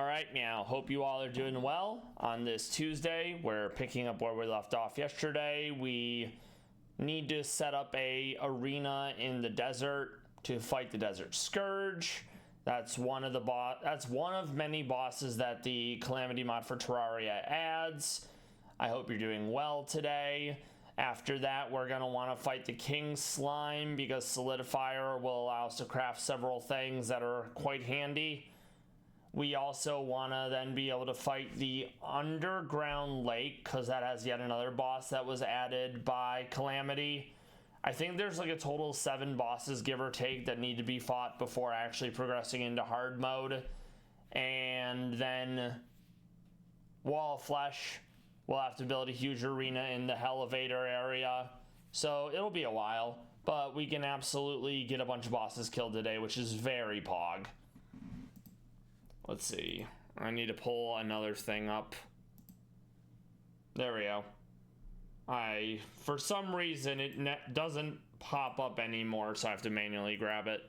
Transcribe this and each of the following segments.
All right, Meow. Hope you all are doing well on this Tuesday. We're picking up where we left off yesterday. We need to set up a arena in the desert to fight the Desert Scourge. That's one of many bosses that the Calamity Mod for Terraria adds. I hope you're doing well today. After that, we're going to want to fight the King Slime because Solidifier will allow us to craft several things that are quite handy. We also want to then be able to fight the Underground Lake because that has yet another boss that was added by Calamity. I think there's like a total of 7 bosses, give or take, that need to be fought before actually progressing into hard mode. And then Wall of Flesh, we'll have to build a huge arena in the Elevator area. So it'll be a while, but we can absolutely get a bunch of bosses killed today, which is very pog. Let's see. I need to pull another thing up. There we go. For some reason, it doesn't pop up anymore, so I have to manually grab it.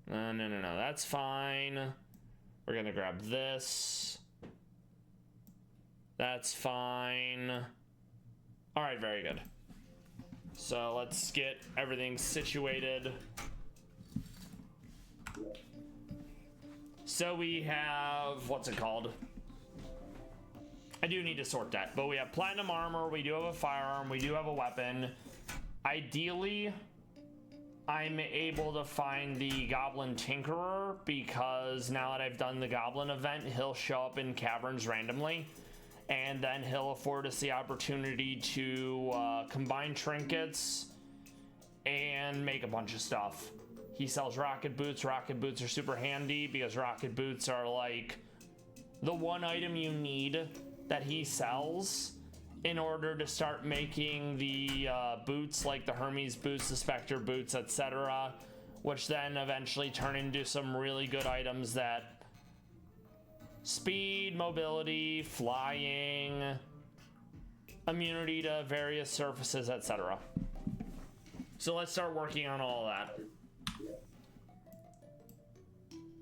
No. That's fine. We're going to grab this. That's fine. All right, very good. So let's get everything situated. So we have, what's it called? I do need to sort that, but we have platinum armor, we do have a firearm, we do have a weapon. Ideally, I'm able to find the Goblin Tinkerer because now that I've done the Goblin event, he'll show up in caverns randomly, and then he'll afford us the opportunity to combine trinkets and make a bunch of stuff. He sells rocket boots. Rocket boots are super handy because rocket boots are like the one item you need that he sells in order to start making the boots like the Hermes boots, the Spectre boots, etc., which then eventually turn into some really good items that speed, mobility, flying, immunity to various surfaces, etc. So let's start working on all that.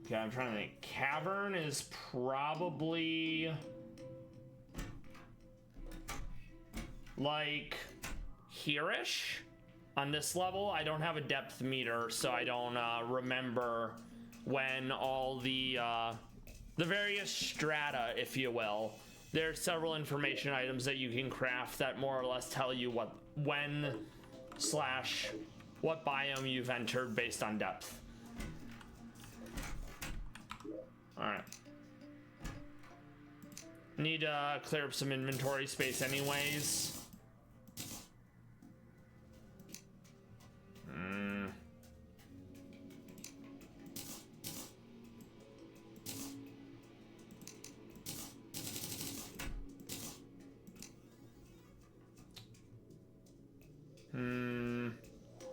Okay, I'm trying to think. Cavern is probably like here-ish on this level. I don't have a depth meter, so I don't remember when all the various strata, if you will. There's several information items that you can craft that more or less tell you what biome you've entered based on depth. Alright. Need to clear up some inventory space anyways.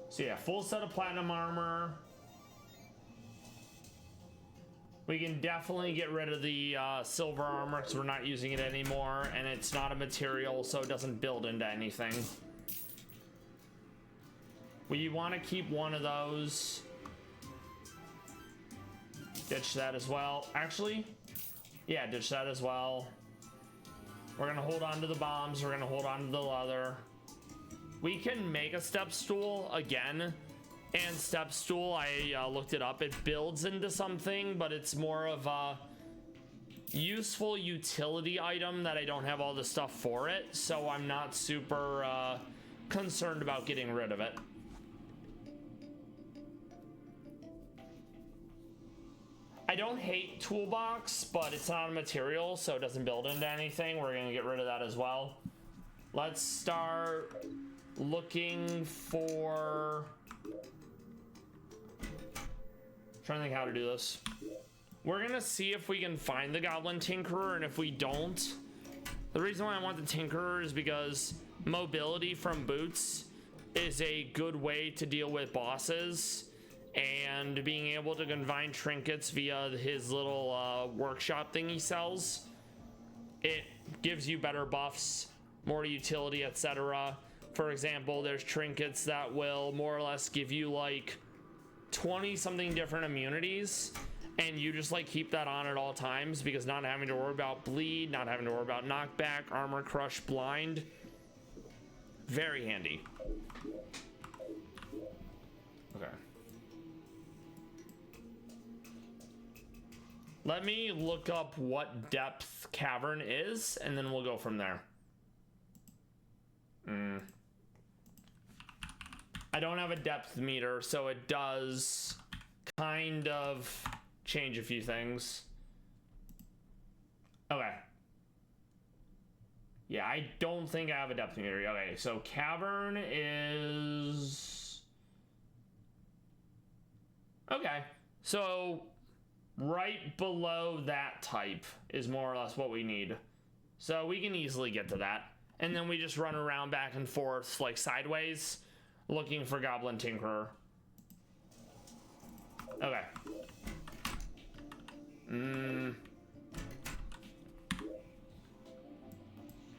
So yeah, full set of platinum armor. We can definitely get rid of the silver armor because we're not using it anymore, and it's not a material, so it doesn't build into anything. We want to keep one of those. Ditch that as well. Actually, yeah, ditch that as well. We're going to hold on to the bombs. We're going to hold on to the leather. We can make a step stool again. And step stool, I looked it up. It builds into something, but it's more of a useful utility item that I don't have all the stuff for it. So I'm not super concerned about getting rid of it. I don't hate toolbox, but it's not a material, so it doesn't build into anything. We're going to get rid of that as well. Let's start looking for... Trying to think how to do this. We're gonna see if we can find the Goblin Tinkerer, and if we don't, the reason why I want the Tinkerer is because mobility from boots is a good way to deal with bosses, and being able to combine trinkets via his little workshop thing he sells, it gives you better buffs, more utility, etc. For example, there's trinkets that will more or less give you like 20 something different immunities, and you just like keep that on at all times, because not having to worry about bleed, not having to worry about knockback, armor crush, blind, very handy. Okay. Let me look up what depth cavern is, and then we'll go from there. I don't have a depth meter, so it does kind of change a few things. Okay. Yeah, I don't think I have a depth meter. Okay, so cavern is... Okay, so right below that type is more or less what we need. So we can easily get to that. And then we just run around back and forth, like sideways, looking for Goblin Tinkerer. Okay.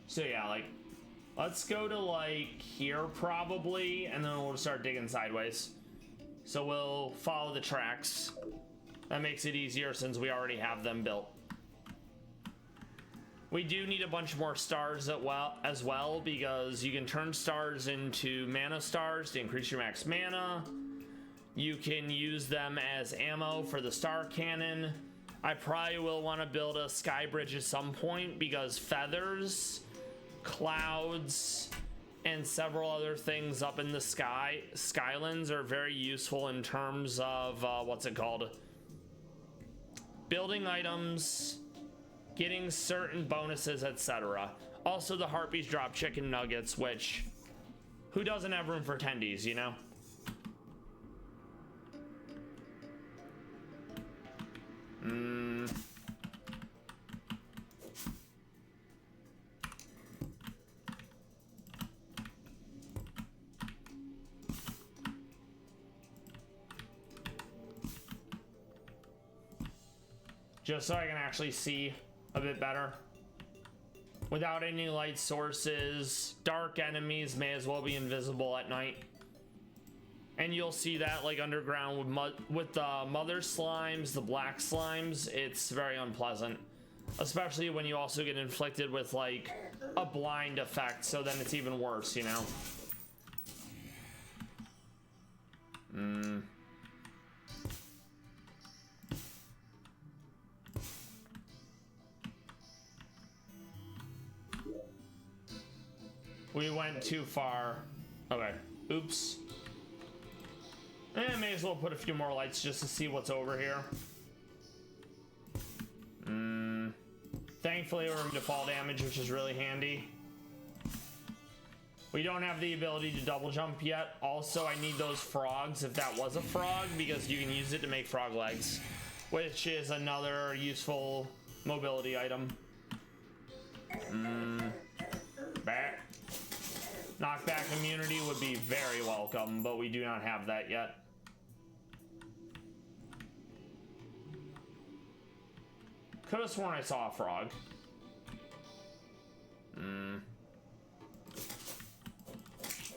So yeah, like, let's go to like here probably, and then we'll start digging sideways. So we'll follow the tracks. That makes it easier since we already have them built. We do need a bunch more stars as well, because you can turn stars into mana stars to increase your max mana. You can use them as ammo for the star cannon. I probably will want to build a sky bridge at some point, because feathers, clouds, and several other things up in the sky, skylands, are very useful in terms of, what's it called? Building items, getting certain bonuses, etc. Also, the Harpies drop chicken nuggets, which, who doesn't have room for tendies, you know? Just so I can actually see a bit better. Without any light sources, dark enemies may as well be invisible at night. And you'll see that like underground with the mother slimes, the black slimes, it's very unpleasant. Especially when you also get inflicted with like a blind effect, so then it's even worse, you know? We went too far. Okay, oops. May as well put a few more lights just to see what's over here. Thankfully we're into fall damage, which is really handy. We don't have the ability to double jump yet. Also, I need those frogs, if that was a frog, because you can use it to make frog legs, which is another useful mobility item. Back. Knockback immunity would be very welcome, but we do not have that yet. Could have sworn I saw a frog.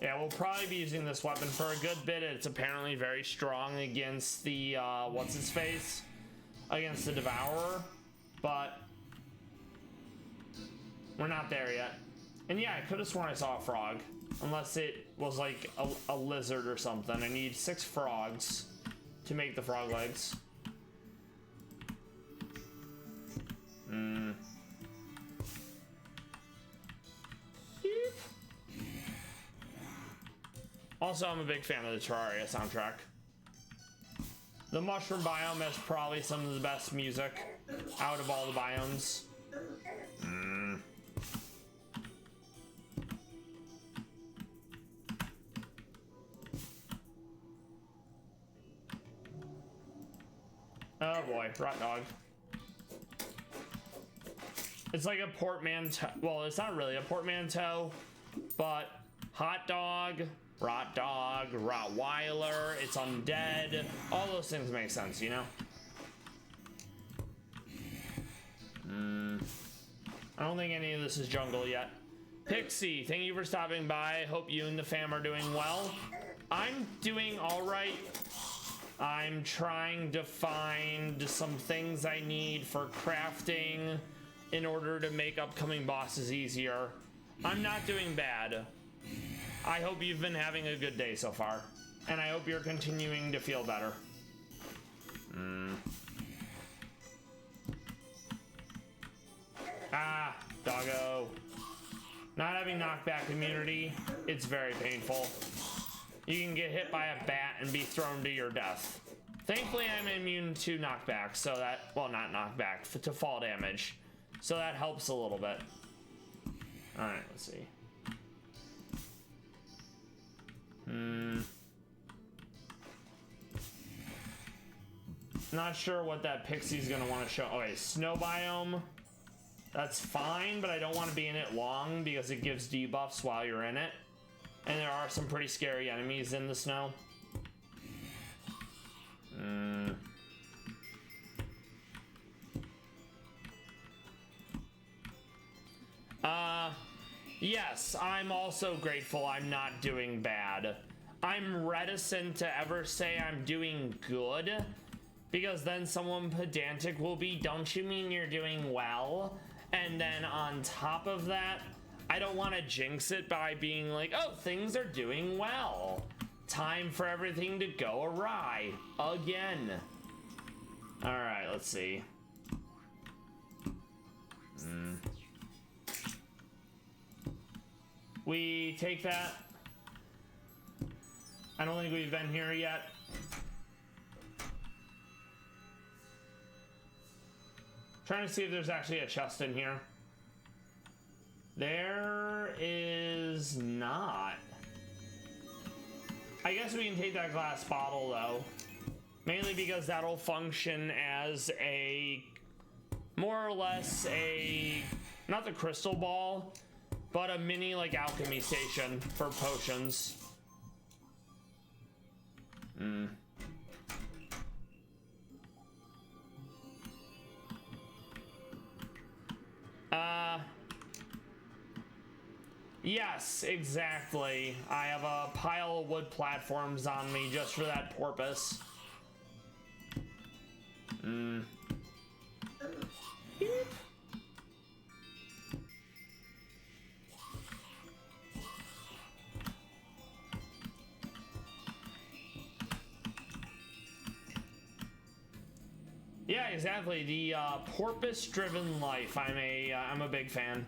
Yeah, we'll probably be using this weapon for a good bit. It's apparently very strong against the, what's-his-face? Against the Devourer, but we're not there yet. And yeah, I could have sworn I saw a frog. Unless it was like a lizard or something. I need 6 frogs to make the frog legs. Also, I'm a big fan of the Terraria soundtrack. The mushroom biome has probably some of the best music out of all the biomes. Oh boy, rot dog. It's like a portmanteau. Well, it's not really a portmanteau, but hot dog, rot dog, Rottweiler, it's undead. All those things make sense, you know? I don't think any of this is jungle yet. Pixie, thank you for stopping by. Hope you and the fam are doing well. I'm doing all right. I'm trying to find some things I need for crafting in order to make upcoming bosses easier. I'm not doing bad. I hope you've been having a good day so far, and I hope you're continuing to feel better. Ah, doggo. Not having knockback immunity, it's very painful. You can get hit by a bat and be thrown to your death. Thankfully, I'm immune to knockback, so that, well, not knockback, to fall damage. So that helps a little bit. All right, let's see. Not sure what that pixie's gonna want to show. Okay, snow biome. That's fine, but I don't want to be in it long because it gives debuffs while you're in it. And there are some pretty scary enemies in the snow. Yes, I'm also grateful I'm not doing bad. I'm reticent to ever say I'm doing good, because then someone pedantic will be, don't you mean you're doing well? And then on top of that, I don't want to jinx it by being like, oh, things are doing well. Time for everything to go awry again. All right, let's see. We take that. I don't think we've been here yet. Trying to see if there's actually a chest in here. There is not. I guess we can take that glass bottle though. Mainly because that'll function as a, more or less a, not the crystal ball, but a mini like alchemy station for potions. Yes, exactly. I have a pile of wood platforms on me just for that purpose. Beep. Yeah, exactly. The porpoise-driven life. I'm a big fan.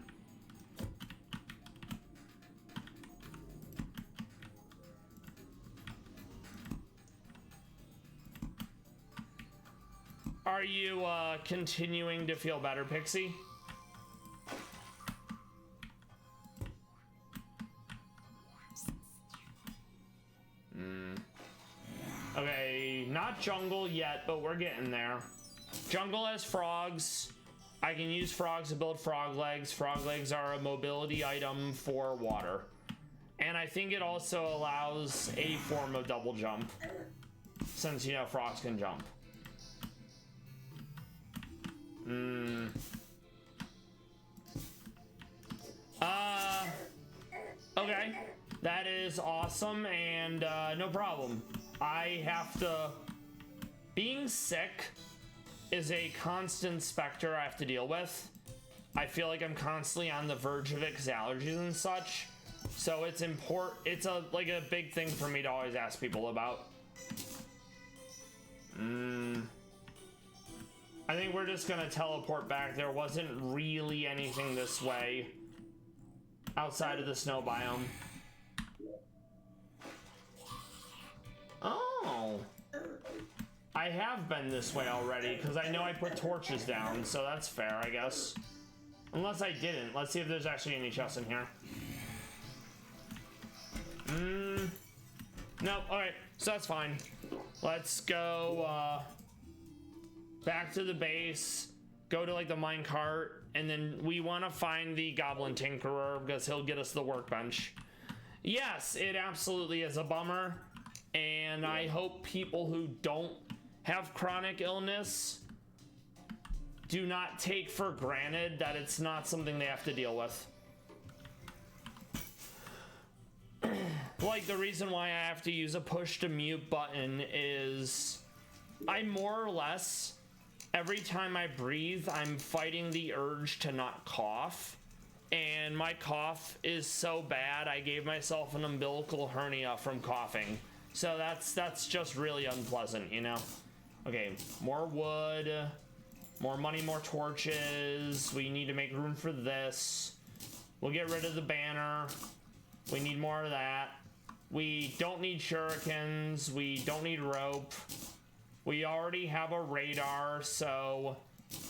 Are you continuing to feel better, Pixie? Okay, not jungle yet, but we're getting there. Jungle has frogs. I can use frogs to build frog legs. Frog legs are a mobility item for water. And I think it also allows a form of double jump, since, you know, frogs can jump. Okay, that is awesome, and no problem. I have to, being sick is a constant specter I have to deal with. I feel like I'm constantly on the verge of it because allergies and such. So it's important, it's like a big thing for me to always ask people about. I think we're just gonna teleport back. There wasn't really anything this way outside of the snow biome. Oh, I have been this way already because I know I put torches down, so that's fair, I guess. Unless I didn't. Let's see if there's actually any chests in here. Nope. Alright, so that's fine. Let's go back to the base, go to like the minecart, and then we want to find the goblin tinkerer because he'll get us the workbench. Yes, it absolutely is a bummer, and I hope people who don't have chronic illness do not take for granted that it's not something they have to deal with. like the reason why I have to use a push to mute button is I more or less, every time I breathe, I'm fighting the urge to not cough. And my cough is so bad, I gave myself an umbilical hernia from coughing. So that's just really unpleasant, you know? Okay, more wood, more money, more torches. We need to make room for this. We'll get rid of the banner. We need more of that. We don't need shurikens. We don't need rope. We already have a radar, so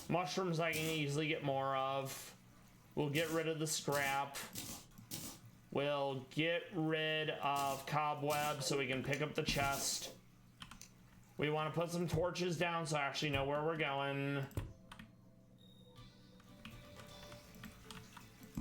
mushrooms I can easily get more of. We'll get rid of the scrap. We'll get rid of cobweb so we can pick up the chest. We want to put some torches down so I actually know where we're going.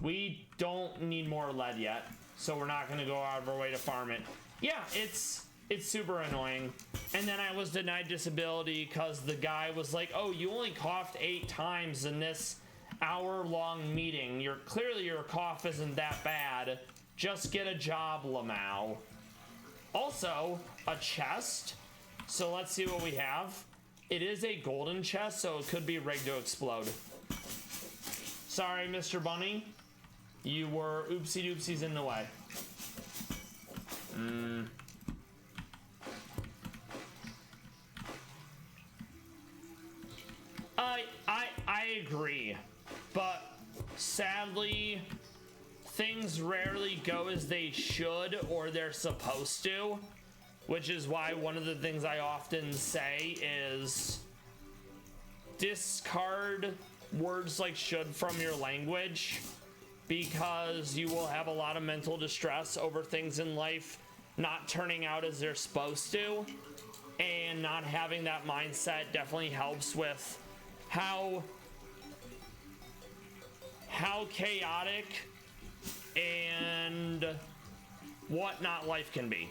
We don't need more lead yet, so we're not going to go out of our way to farm it. Yeah, it's super annoying. And then I was denied disability because the guy was like, oh, you only coughed 8 times in this hour-long meeting. Clearly your cough isn't that bad. Just get a job, Lamau. Also, a chest. So let's see what we have. It is a golden chest, so it could be rigged to explode. Sorry, Mr. Bunny. You were oopsie-doopsies in the way. I agree, but sadly, things rarely go as they should or they're supposed to, which is why one of the things I often say is discard words like should from your language, because you will have a lot of mental distress over things in life not turning out as they're supposed to, and not having that mindset definitely helps with how chaotic and whatnot life can be.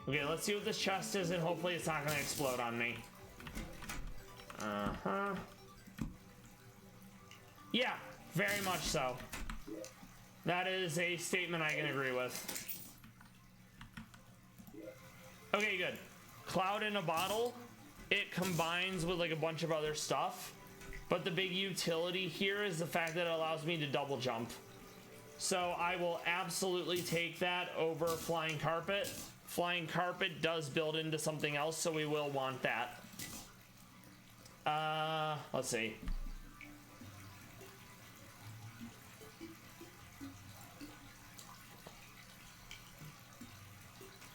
Okay, let's see what this chest is, and hopefully it's not going to explode on me. Yeah, very much so. That is a statement I can agree with. Okay, good. Cloud in a bottle. It combines with like a bunch of other stuff, but the big utility here is the fact that it allows me to double jump. So I will absolutely take that over flying carpet. Flying carpet does build into something else, so we will want that. Let's see.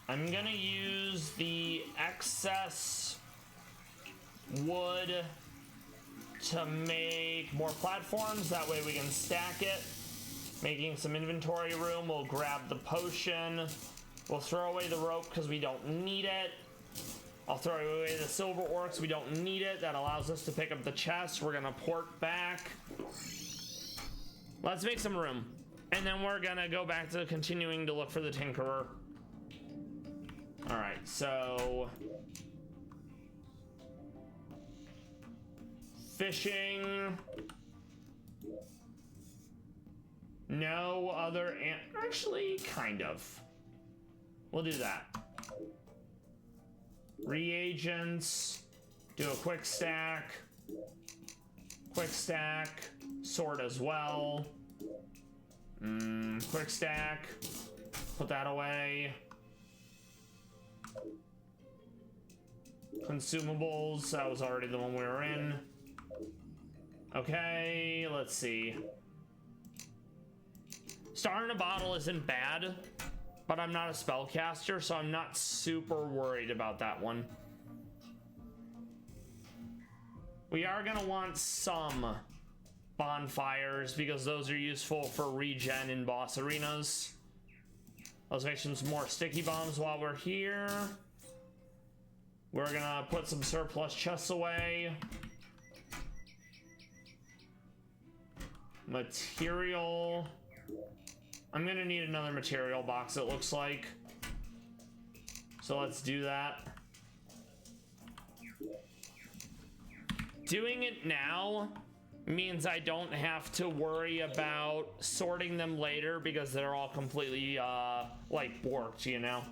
I'm gonna use the excess wood to make more platforms. That way we can stack it. Making some inventory room. We'll grab the potion. We'll throw away the rope because we don't need it. I'll throw away the silver ore because we don't need it. That allows us to pick up the chest. We're gonna port back. Let's make some room. And then we're gonna go back to continuing to look for the Tinkerer. All right, so fishing. No other, actually, kind of. We'll do that. Reagents. Do a quick stack. Quick stack. Sword as well. Quick stack. Put that away. Consumables, that was already the one we were in. Okay, let's see. Star in a bottle isn't bad, but I'm not a spellcaster, so I'm not super worried about that one. We are gonna want some bonfires because those are useful for regen in boss arenas. Let's make some more sticky bombs while we're here. We're gonna put some surplus chests away. Material. I'm gonna need another material box, it looks like. So let's do that. Doing it now means I don't have to worry about sorting them later because they're all completely like borked, you know.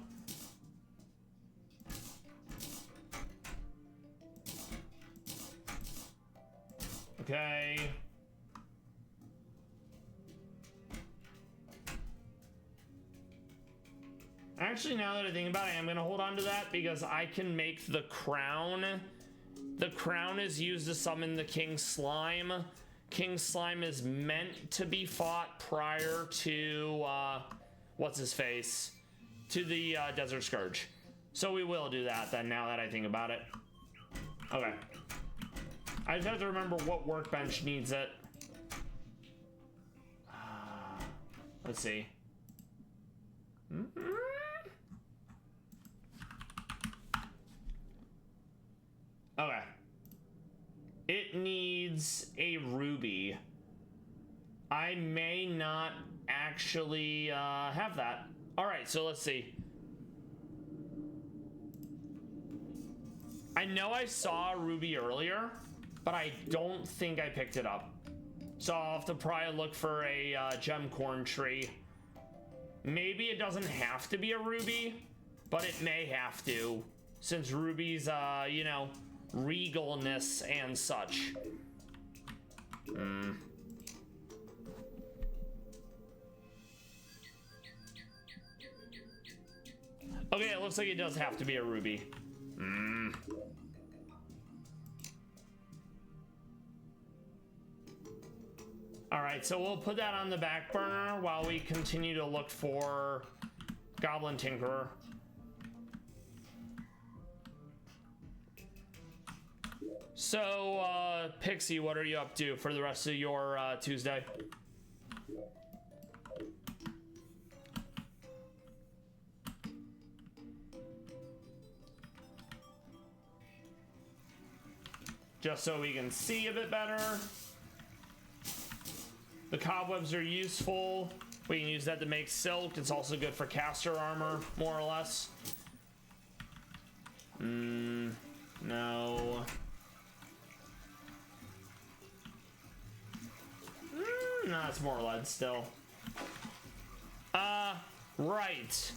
Okay. Actually, now that I think about it, I'm gonna hold on to that because I can make the crown. The crown is used to summon the King Slime. King Slime is meant to be fought prior to, what's his face? To the Desert Scourge. So we will do that then, now that I think about it. Okay. I just have to remember what workbench needs it. Let's see. Okay. It needs a ruby. I may not actually have that. All right, so let's see. I know I saw a ruby earlier, but I don't think I picked it up. So I'll have to probably look for a gem corn tree. Maybe it doesn't have to be a ruby, but it may have to, since rubies, you know, regalness and such. Okay, it looks like it does have to be a ruby. All right, so we'll put that on the back burner while we continue to look for Goblin Tinkerer. So, Pixie, what are you up to for the rest of your Tuesday? Just so we can see a bit better. The cobwebs are useful. We can use that to make silk. It's also good for caster armor, more or less. No. No, it's more lead still. Right.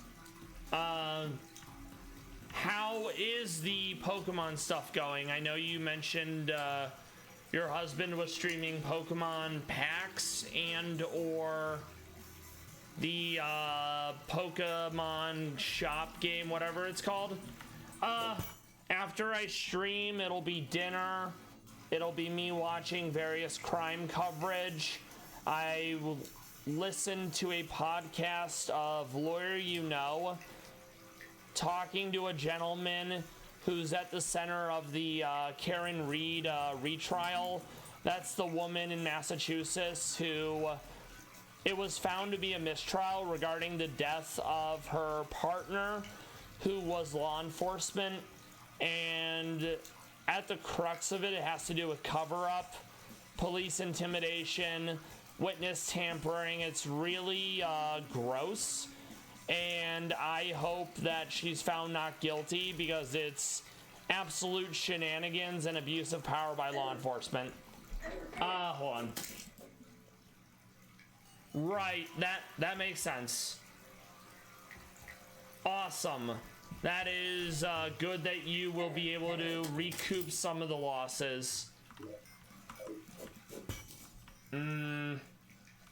How is the Pokemon stuff going? I know you mentioned your husband was streaming Pokemon packs and or the Pokemon shop game, whatever it's called. After I stream, it'll be dinner. It'll be me watching various crime coverage. I will listen to a podcast of Lawyer You Know, talking to a gentleman who's at the center of the Karen Reed retrial. That's the woman in Massachusetts who it was found to be a mistrial regarding the death of her partner, who was law enforcement. And at the crux of it, it has to do with cover-up, police intimidation, witness tampering. It's really gross. And I hope that she's found not guilty because it's absolute shenanigans and abuse of power by law enforcement. Hold on. Right, that makes sense. Awesome. That is good that you will be able to recoup some of the losses.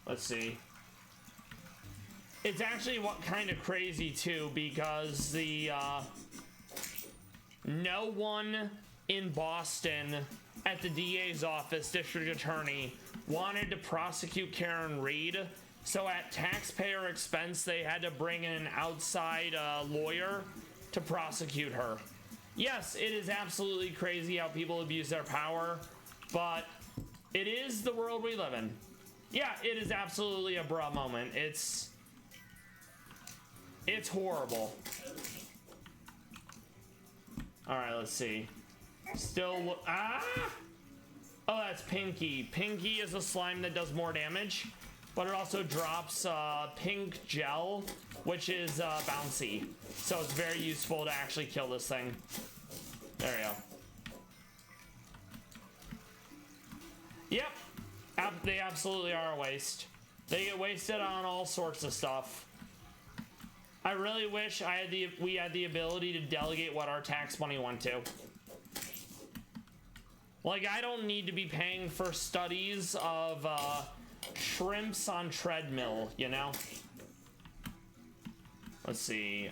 Let's see. It's actually what kind of crazy too, because the no one in Boston at the DA's office, district attorney, wanted to prosecute Karen Reed, so at taxpayer expense they had to bring in an outside lawyer to prosecute her. Yes, it is absolutely crazy how people abuse their power, but it is the world we live in. Yeah, it is absolutely a bruh moment. It's horrible. All right, let's see. Still, oh, that's Pinky. Pinky is a slime that does more damage, but it also drops pink gel, which is bouncy. So it's very useful to actually kill this thing. There we go. Yep, They absolutely are a waste. They get wasted on all sorts of stuff. I really wish we had the ability to delegate what our tax money went to. Like, I don't need to be paying for studies of shrimps on treadmill, you know? Let's see.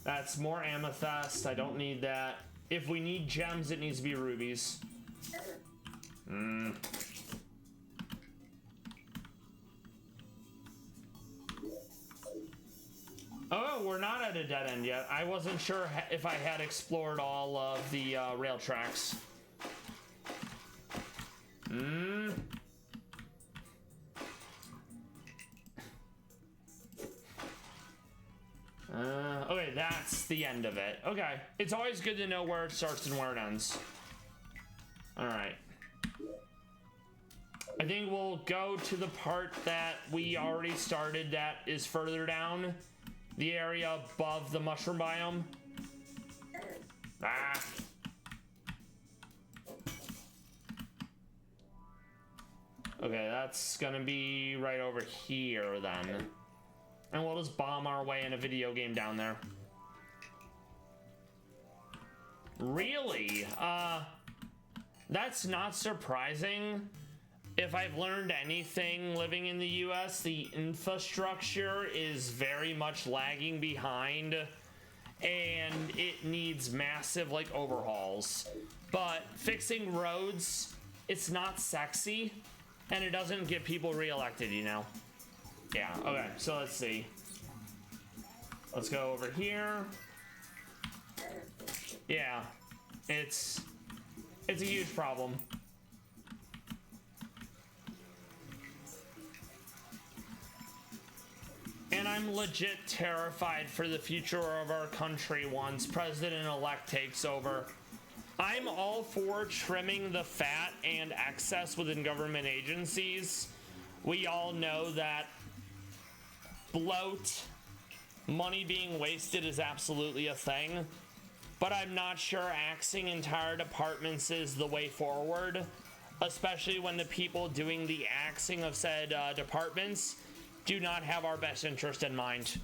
That's more amethyst. I don't need that. If we need gems, it needs to be rubies. Oh, we're not at a dead end yet. I wasn't sure if I had explored all of the rail tracks. Okay, that's the end of it. Okay, it's always good to know where it starts and where it ends. All right. I think we'll go to the part that we already started that is further down. The area above the mushroom biome. Ah. Okay, that's gonna be right over here then. And we'll just bomb our way in a video game down there. Really? That's not surprising. If I've learned anything living in the US, the infrastructure is very much lagging behind and it needs massive like overhauls. But fixing roads, it's not sexy and it doesn't get people reelected, you know? Yeah, okay, so let's see. Let's go over here. Yeah, it's a huge problem. And I'm legit terrified for the future of our country once President-elect takes over. I'm all for trimming the fat and excess within government agencies. We all know that bloat, money being wasted is absolutely a thing. But I'm not sure axing entire departments is the way forward, especially when the people doing the axing of said departments do not have our best interest in mind.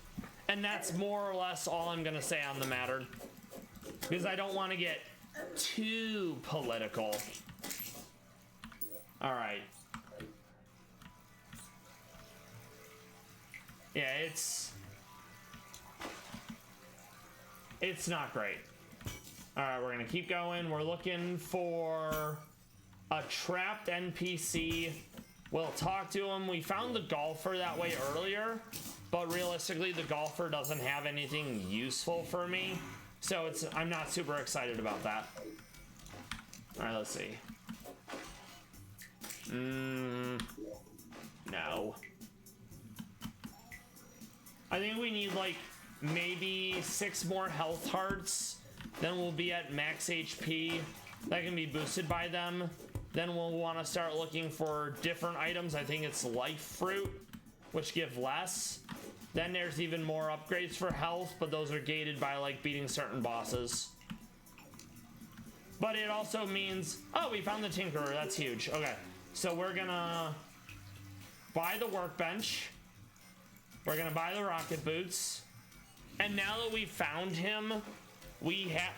And that's more or less all I'm gonna say on the matter, because I don't want to get too political. All right. Yeah, it's not great. All right, we're gonna keep going. We're looking for a trapped NPC. We'll talk to him. We found the golfer that way earlier, but realistically, the golfer doesn't have anything useful for me, so I'm not super excited about that. All right, let's see. No. I think we need like maybe 6 more health hearts. Then we'll be at max HP. That can be boosted by them. Then we'll want to start looking for different items. I think it's life fruit, which give less. Then there's even more upgrades for health, but those are gated by like beating certain bosses. But it also means, oh, we found the Tinkerer. That's huge. Okay, so we're gonna buy the workbench. We're gonna buy the rocket boots. And now that we found him,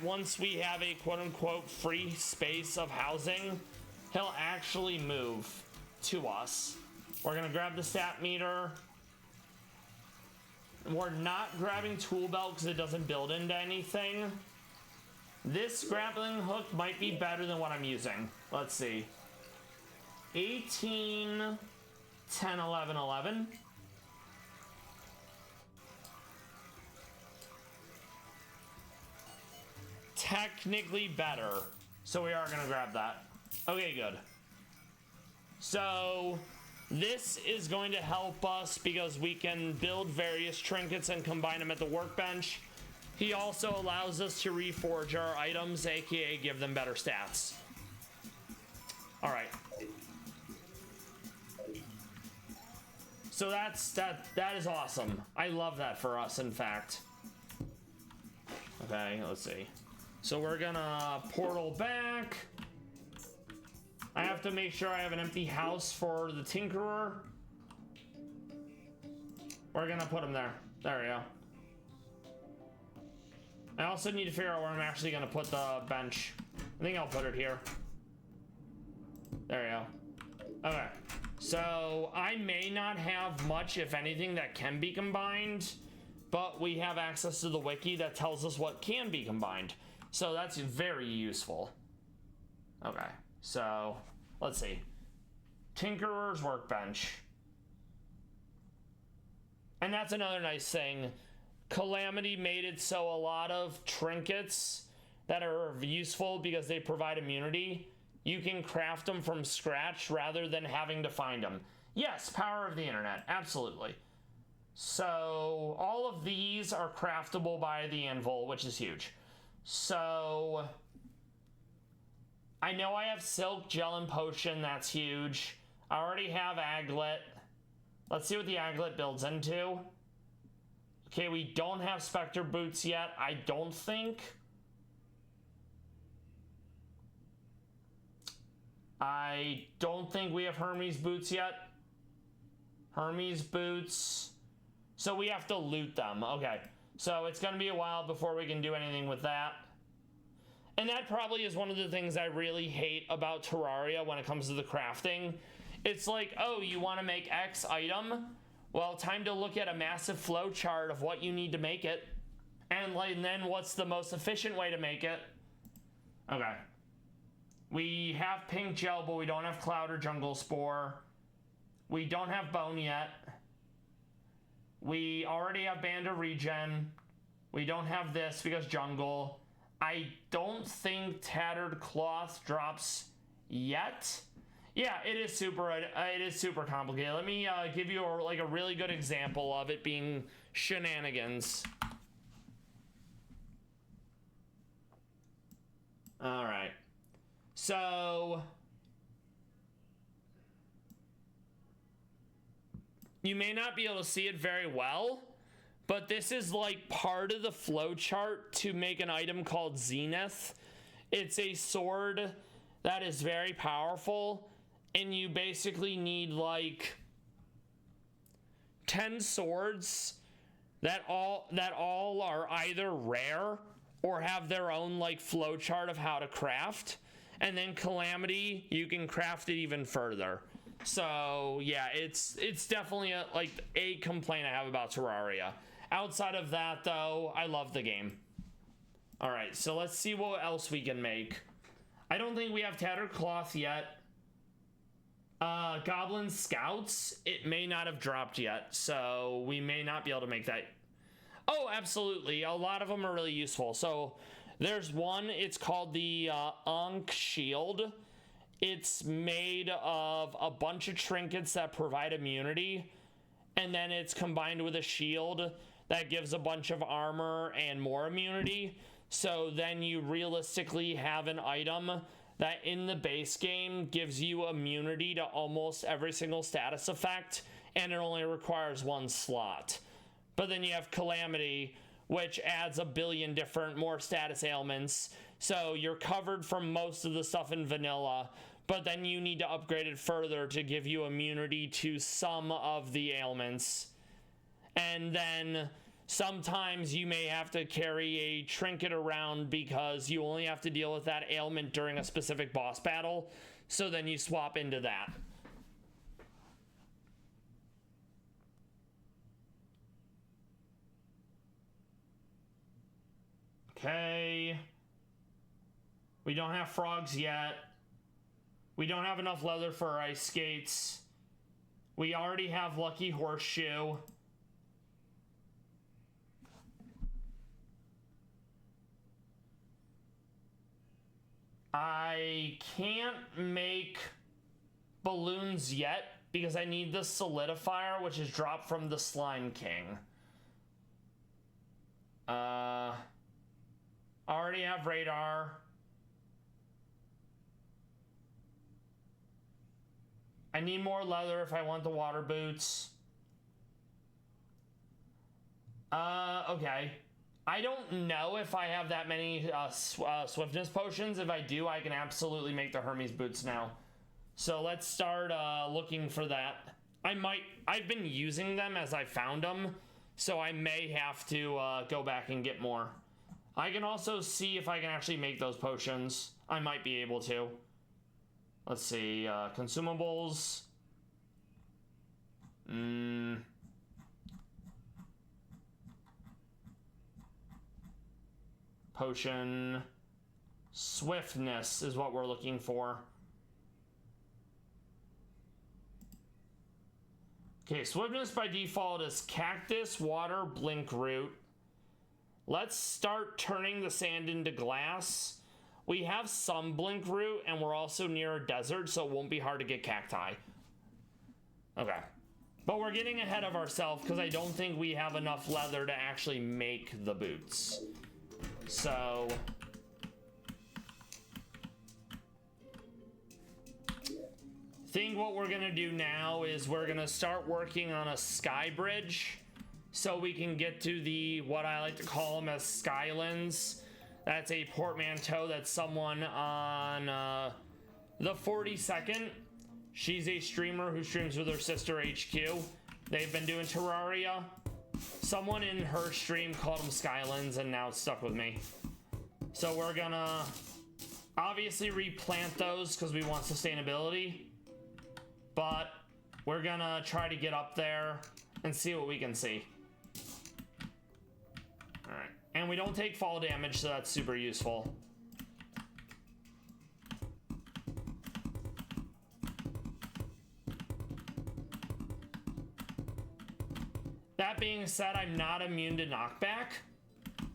once we have a quote-unquote free space of housing, he'll actually move to us. We're gonna grab the stat meter. We're not grabbing tool belt because it doesn't build into anything. This grappling hook might be better than what I'm using. Let's see. 18, 10, 11, 11. Technically better. So we are gonna grab that. Okay, good. So this is going to help us because we can build various trinkets and combine them at the workbench. He also allows us to reforge our items, aka give them better stats. All right. So that is awesome. I love that for us, in fact. Okay, let's see. So we're gonna portal back. I have to make sure I have an empty house for the Tinkerer. We're gonna put him there. There we go. I also need to figure out where I'm actually gonna put the bench. I think I'll put it here. There we go. Okay. So I may not have much, if anything, that can be combined, but we have access to the wiki that tells us what can be combined. So that's very useful. Okay. So let's see. Tinkerer's workbench. And that's another nice thing. Calamity made it so a lot of trinkets that are useful because they provide immunity, you can craft them from scratch rather than having to find them. Yes, power of the internet, absolutely. So all of these are craftable by the anvil, which is huge. So I know I have silk, gel, and potion, that's huge. I already have aglet. Let's see what the aglet builds into. Okay, we don't have Spectre boots yet, I don't think. I don't think we have Hermes boots yet. Hermes boots. So we have to loot them. Okay. So it's going to be a while before we can do anything with that. And that probably is one of the things I really hate about Terraria when it comes to the crafting. It's like, oh, you want to make X item? Well, time to look at a massive flow chart of what you need to make it. And then what's the most efficient way to make it? Okay. We have pink gel, but we don't have cloud or jungle spore. We don't have bone yet. We already have band of regen. We don't have this because jungle. I don't think tattered cloth drops yet. Yeah, it is super complicated. Let me give you a really good example of it being shenanigans. All right. So you may not be able to see it very well, but this is like part of the flow chart to make an item called Zenith. It's a sword that is very powerful, and you basically need like 10 swords that all are either rare or have their own like flow chart of how to craft. And then Calamity, you can craft it even further. So yeah, it's definitely a complaint I have about Terraria. Outside of that though, I love the game. All right, so let's see what else we can make. I don't think we have tattered cloth yet. Goblin scouts, it may not have dropped yet, so we may not be able to make that. Oh, absolutely, a lot of them are really useful. So there's one, it's called the Ankh Shield. It's made of a bunch of trinkets that provide immunity, and then it's combined with a shield that gives a bunch of armor and more immunity. So then you realistically have an item that in the base game gives you immunity to almost every single status effect, and it only requires one slot. But then you have Calamity, which adds a billion different more status ailments. So you're covered from most of the stuff in vanilla, but then you need to upgrade it further to give you immunity to some of the ailments. And then sometimes you may have to carry a trinket around because you only have to deal with that ailment during a specific boss battle. So then you swap into that. Okay. We don't have frogs yet. We don't have enough leather for our ice skates. We already have Lucky Horseshoe. I can't make balloons yet because I need the solidifier, which is dropped from the Slime King. I already have radar. I need more leather if I want the water boots. Okay. I don't know if I have that many swiftness potions. If I do, I can absolutely make the Hermes boots now. So let's start looking for that. I've been using them as I found them, so I may have to go back and get more. I can also see if I can actually make those potions. I might be able to. Let's see, consumables. Potion. Swiftness is what we're looking for. Okay, swiftness by default is cactus, water, blink root. Let's start turning the sand into glass. We have some blink root, and we're also near a desert, so it won't be hard to get cacti. Okay. But we're getting ahead of ourselves because I don't think we have enough leather to actually make the boots. So... I think what we're gonna do now is we're gonna start working on a sky bridge so we can get to the, what I like to call them as Skylands. That's a portmanteau that someone on the 42nd, she's a streamer who streams with her sister HQ. They've been doing Terraria. Someone in her stream called them Skylands, and now it's stuck with me. So we're gonna obviously replant those because we want sustainability. But we're gonna try to get up there and see what we can see. Alright. And we don't take fall damage, so that's super useful. That being said, I'm not immune to knockback.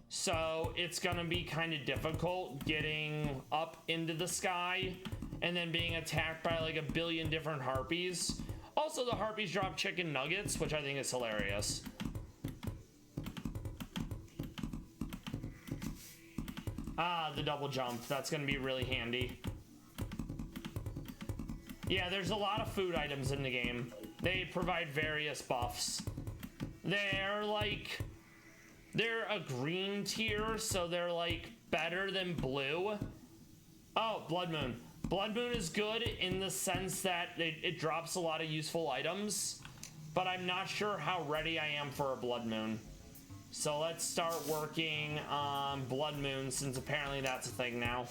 So it's gonna be kind of difficult getting up into the sky and then being attacked by like a billion different harpies. Also, the harpies drop chicken nuggets, which I think is hilarious. Ah, the double jump. That's gonna be really handy. Yeah, there's a lot of food items in the game. They provide various buffs. They're a green tier, so they're like better than blue. Oh, Blood Moon. Blood Moon is good in the sense that it drops a lot of useful items, but I'm not sure how ready I am for a Blood Moon. So let's start working on Blood Moon, since apparently that's a thing now.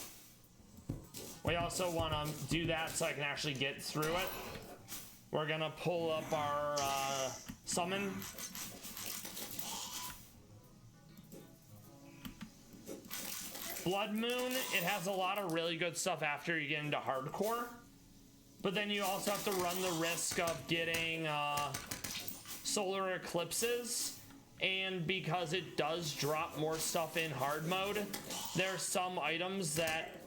We also want to do that so I can actually get through it. We're gonna pull up our summon. Blood Moon, it has a lot of really good stuff after you get into hardcore, but then you also have to run the risk of getting solar eclipses, and because it does drop more stuff in hard mode, there are some items that,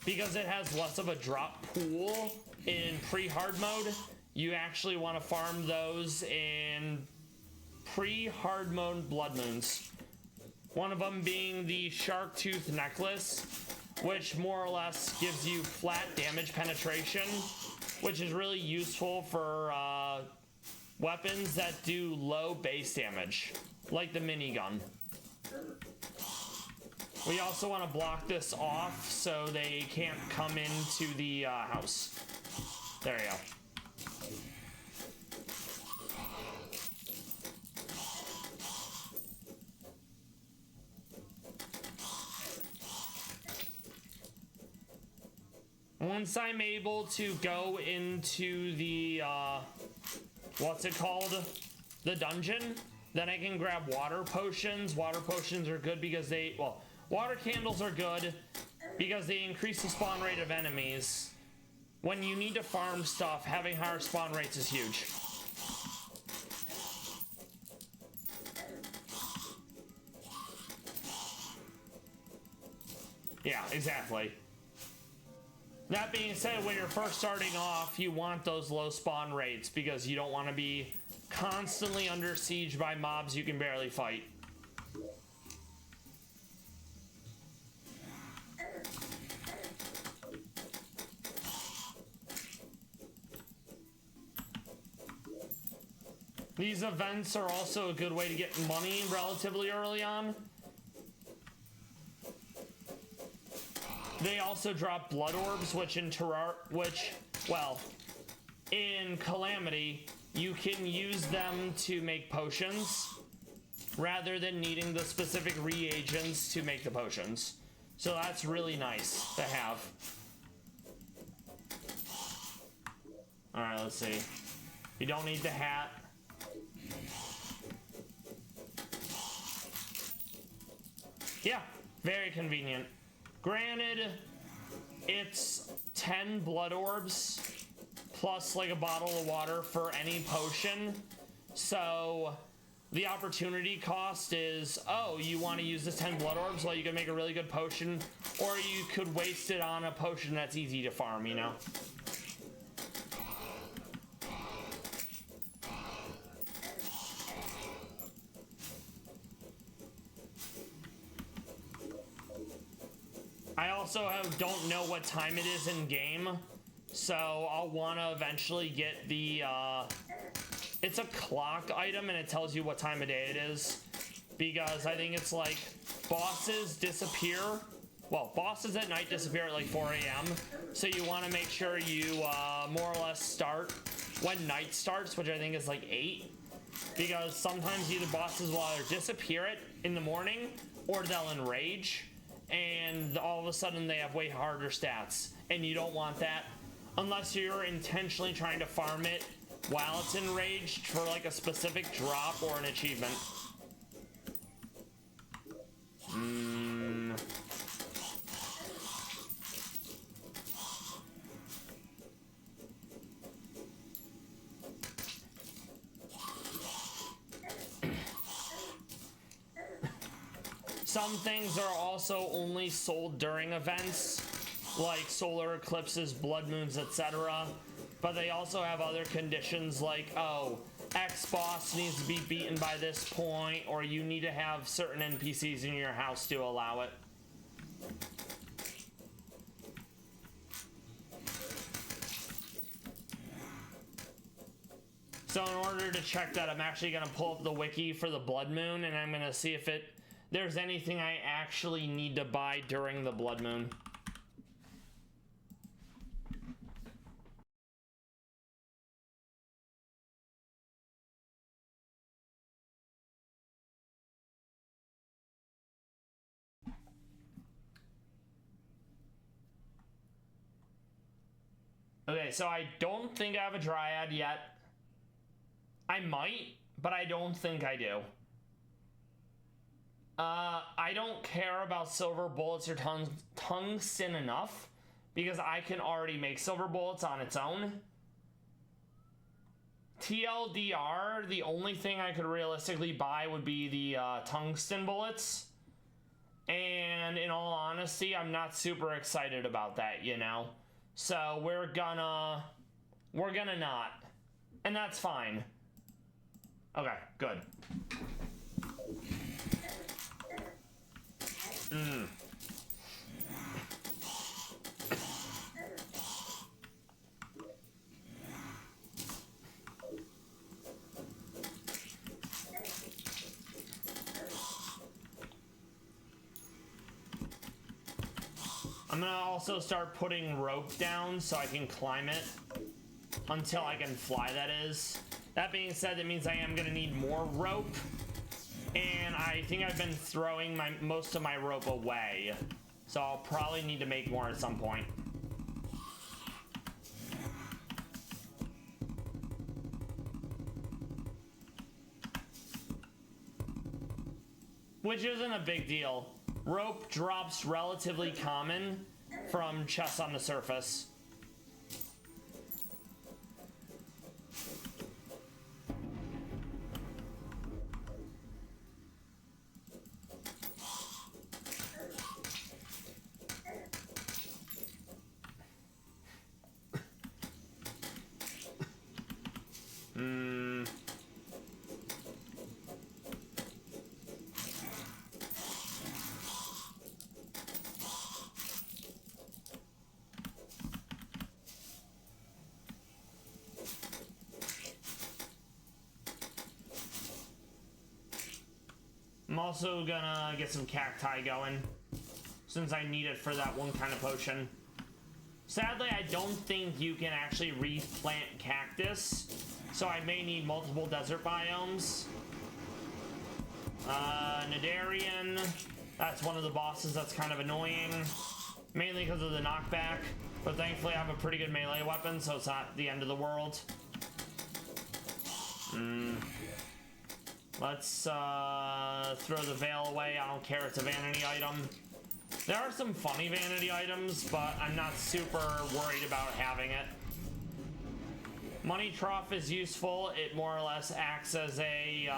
because it has less of a drop pool in pre-hard mode, you actually want to farm those in pre-hard mode Blood Moons. One of them being the Shark Tooth Necklace, which more or less gives you flat damage penetration, which is really useful for weapons that do low base damage, like the minigun. We also want to block this off so they can't come into the house. There you go. Once I'm able to go into the, what's it called? The dungeon, then I can grab water potions. Water potions are good because water candles are good because they increase the spawn rate of enemies. When you need to farm stuff, having higher spawn rates is huge. Yeah, exactly. That being said, when you're first starting off, you want those low spawn rates because you don't want to be constantly under siege by mobs you can barely fight. These events are also a good way to get money relatively early on. They also drop blood orbs, which in in Calamity, you can use them to make potions rather than needing the specific reagents to make the potions. So that's really nice to have. All right, let's see. You don't need the hat. Yeah, very convenient. Granted, it's 10 blood orbs plus like a bottle of water for any potion. So the opportunity cost is, oh, you want to use this 10 blood orbs? Well, you can make a really good potion, or you could waste it on a potion that's easy to farm, you know? I also don't know what time it is in game, so I'll want to eventually get the, it's a clock item and it tells you what time of day it is, because I think it's like bosses disappear, well, bosses at night disappear at like 4 a.m., so you want to make sure you more or less start when night starts, which I think is like 8, because sometimes either bosses will either disappear in the morning or they'll enrage, and all of a sudden they have way harder stats, and you don't want that unless you're intentionally trying to farm it while it's enraged for like a specific drop or an achievement. Some things are also only sold during events, like solar eclipses, blood moons, etc. But they also have other conditions like, oh, X boss needs to be beaten by this point, or you need to have certain NPCs in your house to allow it. So in order to check that, I'm actually going to pull up the wiki for the blood moon, and I'm going to see if there's anything I actually need to buy during the blood moon. Okay, so I don't think I have a dryad yet. I might, but I don't think I do. I don't care about silver bullets or tungsten enough because I can already make silver bullets on its own. TLDR, the only thing I could realistically buy would be the tungsten bullets. And in all honesty, I'm not super excited about that, you know? So we're gonna not. And that's fine. Okay, good. I'm gonna also start putting rope down so I can climb it until I can fly, that is. That being said, that means I am gonna need more rope, and I think I've been throwing most of my rope away, so I'll probably need to make more at some point. Which isn't a big deal. Rope drops relatively common from chests on the surface. I'm also gonna get some cacti going. As since I need it for that one kind of potion. Sadly, I don't think you can actually replant cactus, so I may need multiple desert biomes. Nadarian, that's one of the bosses that's kind of annoying, mainly because of the knockback, but thankfully I have a pretty good melee weapon, so it's not the end of the world. Let's throw the veil away. I don't care, it's a vanity item. There are some funny vanity items, but I'm not super worried about having it. Money trough is useful. It more or less acts as a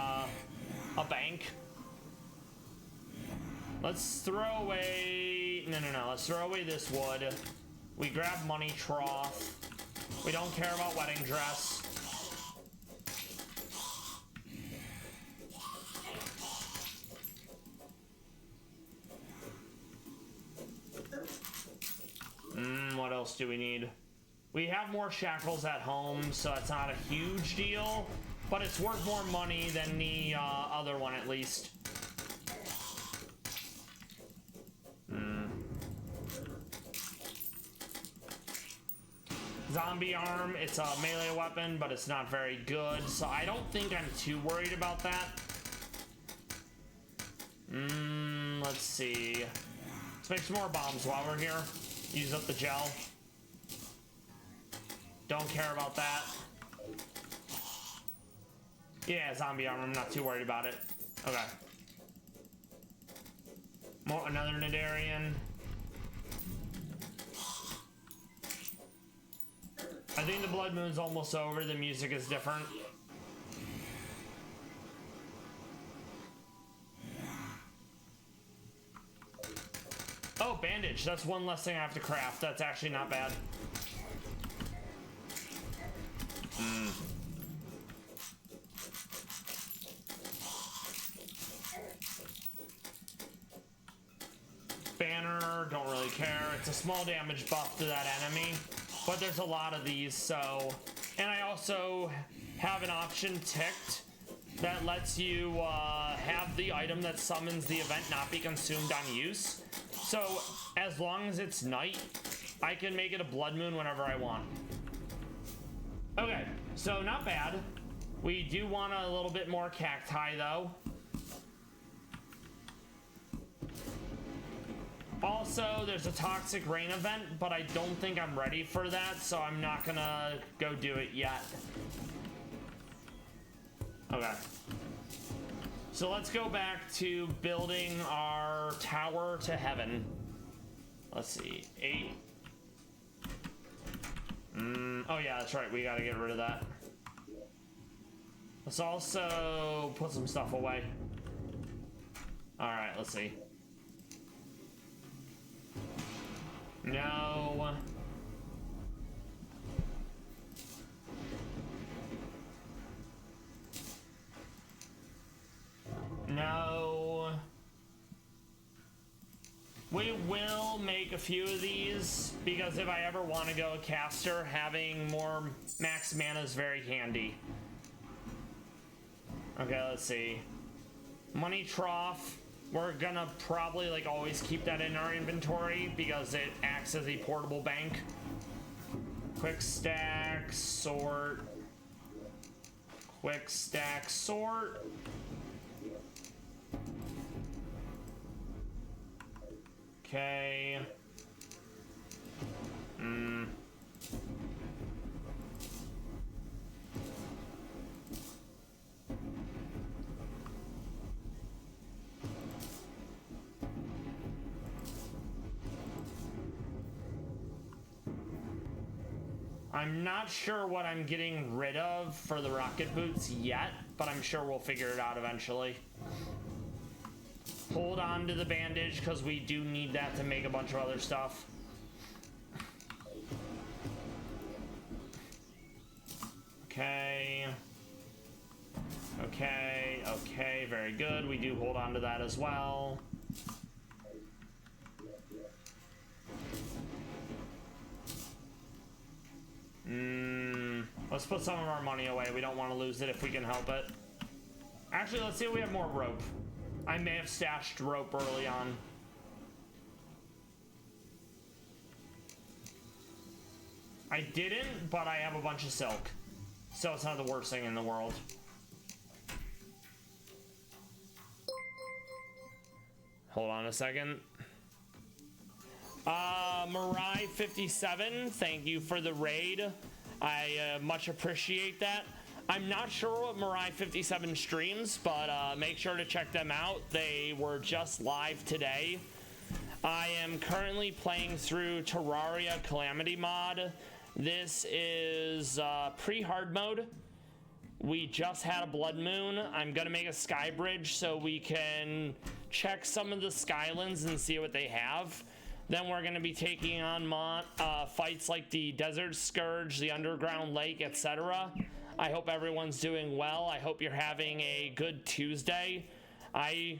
bank. Let's throw away... No. Let's throw away this wood. We grab money trough. We don't care about wedding dress. What else do we need? We have more shackles at home, so it's not a huge deal, but it's worth more money than the other one at least. Zombie arm, it's a melee weapon, but it's not very good, so I don't think I'm too worried about that. Let's see. Let's make some more bombs while we're here. Use up the gel. Don't care about that. Yeah, zombie armor, I'm not too worried about it. Okay. Another Nadarian. I think the blood moon's almost over. The music is different. Oh, bandage. That's one less thing I have to craft. That's actually not bad. Banner, don't really care. It's a small damage buff to that enemy, but there's a lot of these, so... And I also have an option ticked that lets you have the item that summons the event not be consumed on use. So, as long as it's night, I can make it a blood moon whenever I want. Okay, so not bad. We do want a little bit more cacti, though. Also, there's a toxic rain event, but I don't think I'm ready for that, so I'm not gonna go do it yet. Okay. So let's go back to building our tower to heaven. Let's see, 8. Oh yeah, that's right, we gotta get rid of that. Let's also put some stuff away. Alright, let's see. No. No. We will make a few of these, because if I ever want to go a caster, having more max mana is very handy. Okay, let's see. Money trough. We're gonna probably, like, always keep that in our inventory, because it acts as a portable bank. Quick stack, sort. Quick stack, sort. Okay. I'm not sure what I'm getting rid of for the rocket boots yet, but I'm sure we'll figure it out eventually. Hold on to the bandage, because we do need that to make a bunch of other stuff. Okay. Okay, okay, very good. We do hold on to that as well. Let's put some of our money away. We don't want to lose it if we can help it. Actually, let's see if we have more rope. I may have stashed rope early on. I didn't, but I have a bunch of silk. So it's not the worst thing in the world. Hold on a second. Mirai57, thank you for the raid. I much appreciate that. I'm not sure what Mirai57 streams, but make sure to check them out. They were just live today. I am currently playing through Terraria Calamity Mod. This is pre-hard mode. We just had a blood moon. I'm gonna make a sky bridge so we can check some of the skylands and see what they have. Then we're gonna be taking on fights like the Desert Scourge, the Underground Lake, etc. I hope everyone's doing well. I hope you're having a good Tuesday. I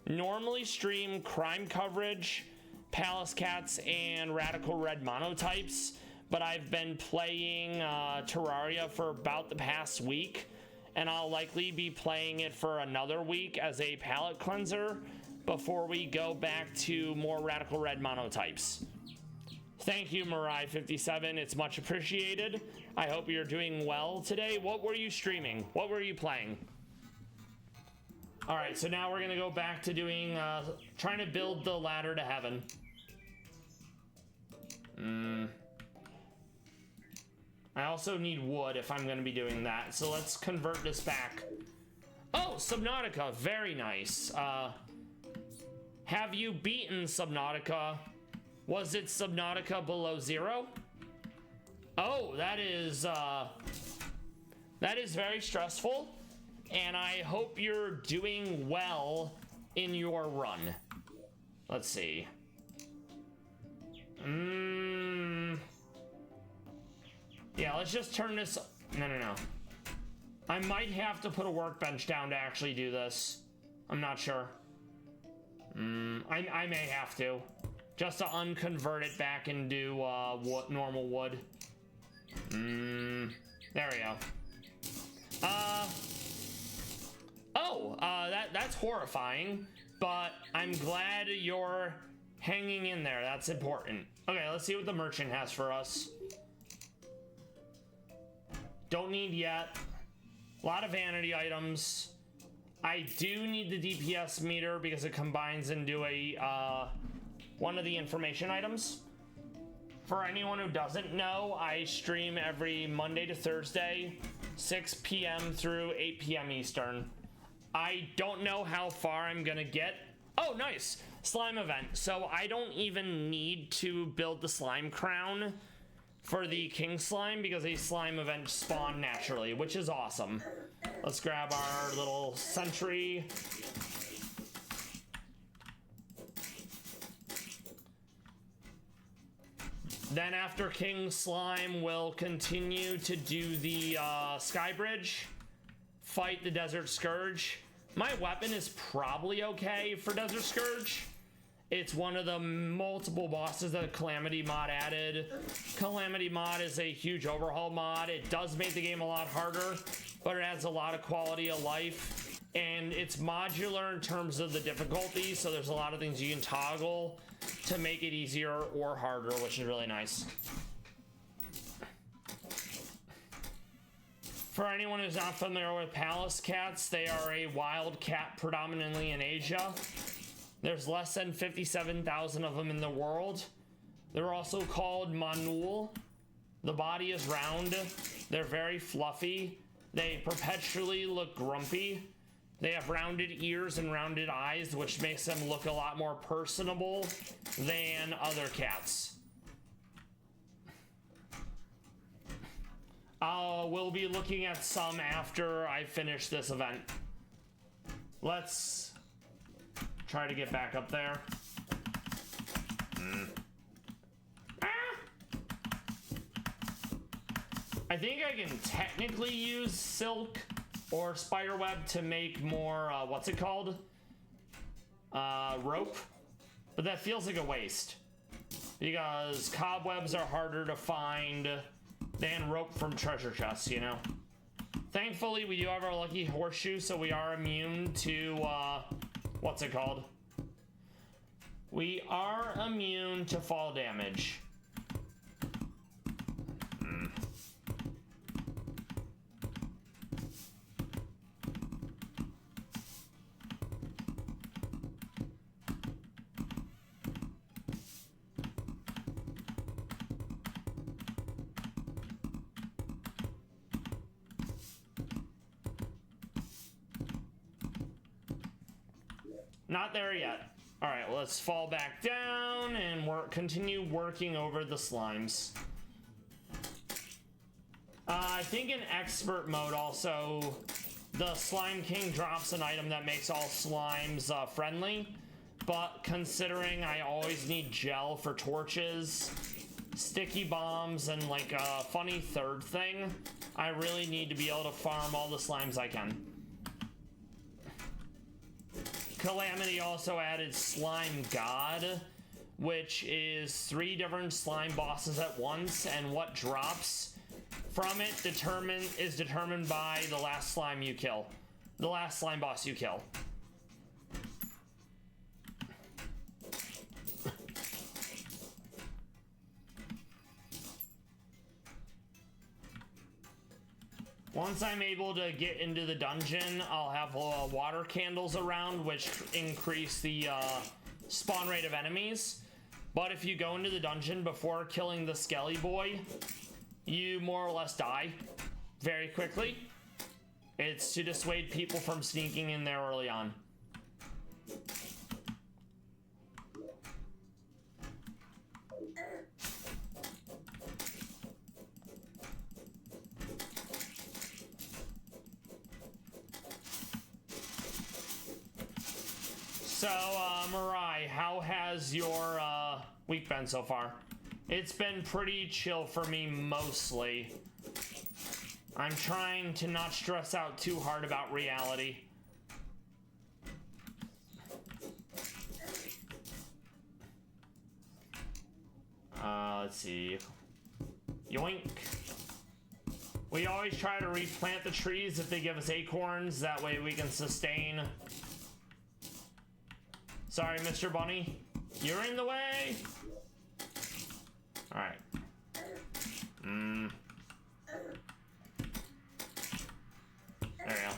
normally stream crime coverage, Pallas cats, and radical red monotypes, but I've been playing Terraria for about the past week, and I'll likely be playing it for another week as a palette cleanser before we go back to more radical red monotypes. Thank you, Mirai57. It's much appreciated. I hope you're doing well today. What were you streaming? What were you playing? All right, so now we're gonna go back to doing, trying to build the ladder to heaven. I also need wood if I'm gonna be doing that, so let's convert this back. Oh, Subnautica, very nice. Have you beaten Subnautica? Was it Subnautica below 0? Oh, that is very stressful, and I hope you're doing well in your run. Let's see. Yeah, let's just turn this... No. I might have to put a workbench down to actually do this. I'm not sure. I may have to. Just to unconvert it back into normal wood. There we go. That's horrifying, but I'm glad you're hanging in there. That's important. Okay, let's see what the merchant has for us. Don't need yet. A lot of vanity items. I do need the DPS meter because it combines into a one of the information items. For anyone who doesn't know, I stream every Monday to Thursday, 6 p.m. through 8 p.m. Eastern. I don't know how far I'm gonna get. Oh, nice! Slime event. So I don't even need to build the slime crown for the king slime because a slime event spawned naturally, which is awesome. Let's grab our little sentry. Then after king slime, we'll continue to do the sky bridge, fight the Desert Scourge. My weapon is probably okay for Desert Scourge. It's one of the multiple bosses that Calamity Mod added. Calamity Mod is a huge overhaul mod. It does make the game a lot harder, but it adds a lot of quality of life. And it's modular in terms of the difficulty, so there's a lot of things you can toggle to make it easier or harder, which is really nice. For anyone who's not familiar with Pallas cats, they are a wild cat predominantly in Asia. There's less than 57,000 of them in the world. They're also called Meownwell. The body is round. They're very fluffy. They perpetually look grumpy. They have rounded ears and rounded eyes, which makes them look a lot more personable than other cats. We'll be looking at some after I finish this event. Let's try to get back up there. I think I can technically use silk or spiderweb to make more, what's it called? Rope. But that feels like a waste. Because cobwebs are harder to find than rope from treasure chests, you know? Thankfully, we do have our lucky horseshoe, so we are immune to, what's it called? We are immune to fall damage. Not there yet. All right, let's fall back down and continue working over the slimes. I think in expert mode also, the Slime King drops an item that makes all slimes friendly. But considering I always need gel for torches, sticky bombs, and like a funny third thing, I really need to be able to farm all the slimes I can. Calamity also added Slime God, which is 3 different slime bosses at once, and what drops from it is determined by the last slime you kill. The last slime boss you kill. Once I'm able to get into the dungeon, I'll have water candles around, which increase the spawn rate of enemies. But if you go into the dungeon before killing the Skelly Boy, you more or less die very quickly. It's to dissuade people from sneaking in there early on. So, Mirai, how has your week been so far? It's been pretty chill for me, mostly. I'm trying to not stress out too hard about reality. Let's see. Yoink. We always try to replant the trees if they give us acorns. That way we can sustain. Sorry, Mr. Bunny. You're in the way. All right. There we go.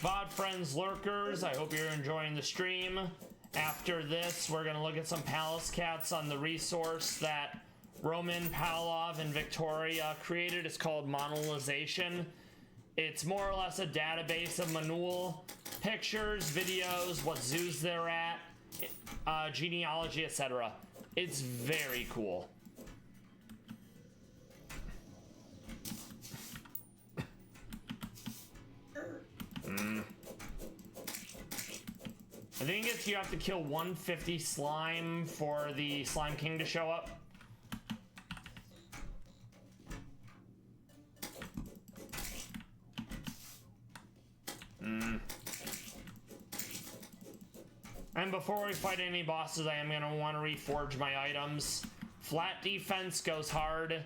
VOD friends, lurkers, I hope you're enjoying the stream. After this, we're gonna look at some Pallas cats on the resource that Roman, Pavlov, and Victoria created. It's called Monolization. It's more or less a database of manual pictures, videos, what zoos they're at, genealogy, etc. It's very cool. I think you have to kill 150 slime for the Slime King to show up. And before we fight any bosses, I am going to want to reforge my items. Flat defense goes hard.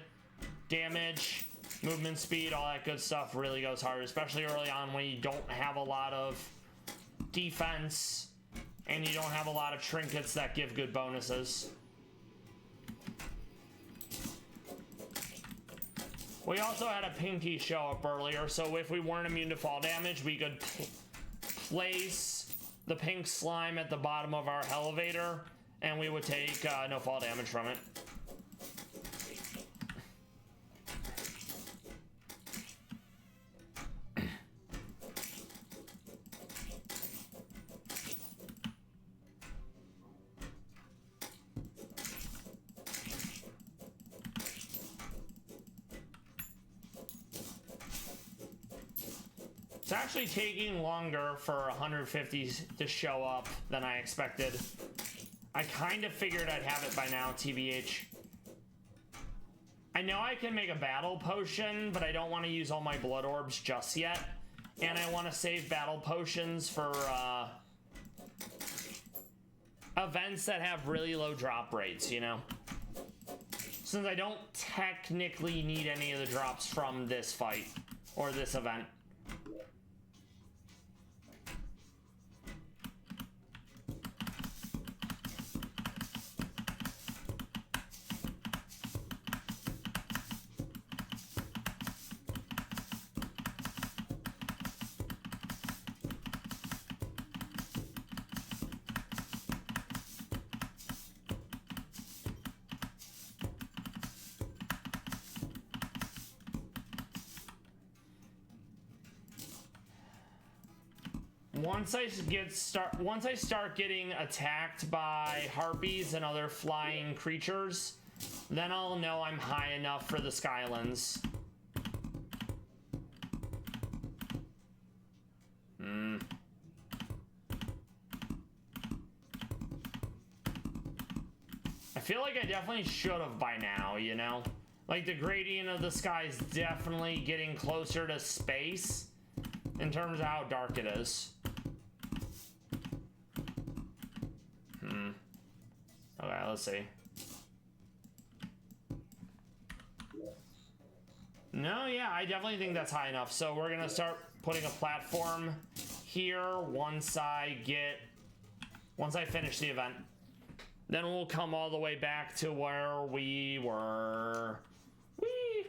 Damage, movement speed, all that good stuff really goes hard, especially early on when you don't have a lot of defense and you don't have a lot of trinkets that give good bonuses. We also had a Pinky show up earlier, so if we weren't immune to fall damage, we could place the pink slime at the bottom of our elevator and we would take no fall damage from it. It's actually taking longer for 150 to show up than I expected. I kind of figured I'd have it by now, TBH. I know I can make a battle potion, but I don't want to use all my blood orbs just yet. And I want to save battle potions for events that have really low drop rates, you know? Since I don't technically need any of the drops from this fight or this event. Once I start getting attacked by harpies and other flying creatures, then I'll know I'm high enough for the Skylands. I feel like I definitely should have by now, you know? Like, the gradient of the sky is definitely getting closer to space in terms of how dark it is. Okay, let's see. No, yeah, I definitely think that's high enough. So we're gonna start putting a platform here once I finish the event. Then we'll come all the way back to where we were. Whee!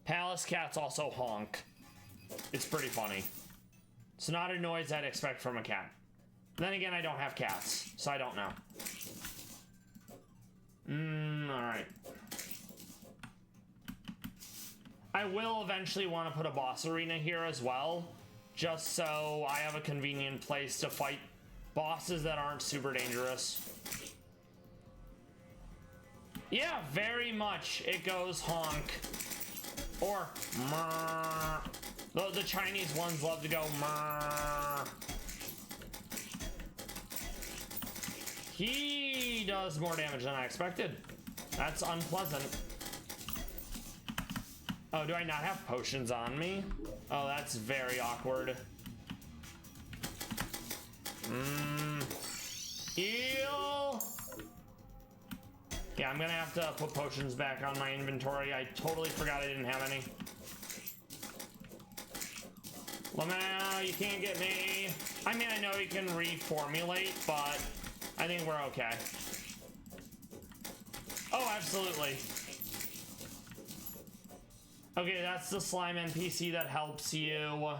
Pallas cats also honk. It's pretty funny. It's not a noise I'd expect from a cat. Then again, I don't have cats, so I don't know. Alright. I will eventually want to put a boss arena here as well, just so I have a convenient place to fight bosses that aren't super dangerous. Yeah, very much. It goes honk. Or mrrr. The Chinese ones love to go mrrr. He does more damage than I expected. That's unpleasant. Oh, do I not have potions on me? Oh, that's very awkward. Heal! Yeah, I'm gonna have to put potions back on my inventory. I totally forgot I didn't have any. Lamau, you can't get me. I mean, I know you can reformulate, but I think we're okay. Oh, absolutely. Okay, that's the slime NPC that helps you.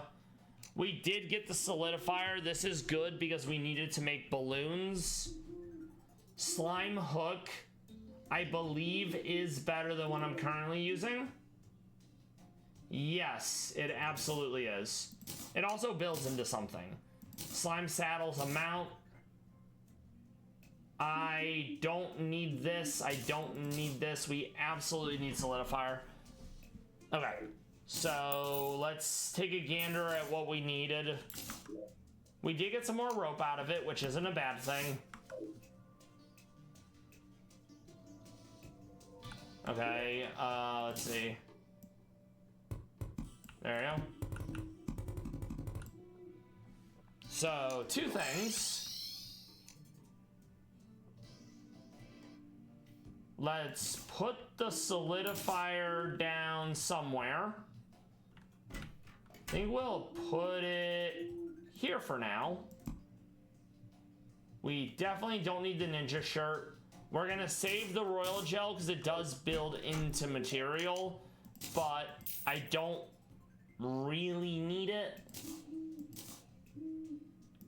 We did get the solidifier. This is good because we needed to make balloons. Slime hook, I believe, is better than what I'm currently using. Yes, it absolutely is. It also builds into something. Slime saddle's a mount. I don't need this. I don't need this. We absolutely need solidifier. Okay, so let's take a gander at what we needed. We did get some more rope out of it, which isn't a bad thing. Okay, let's see. There we go. So, two things. Let's put the solidifier down somewhere. I think we'll put it here for now. We definitely don't need the ninja shirt. We're gonna save the royal gel because it does build into material, but I don't really need it.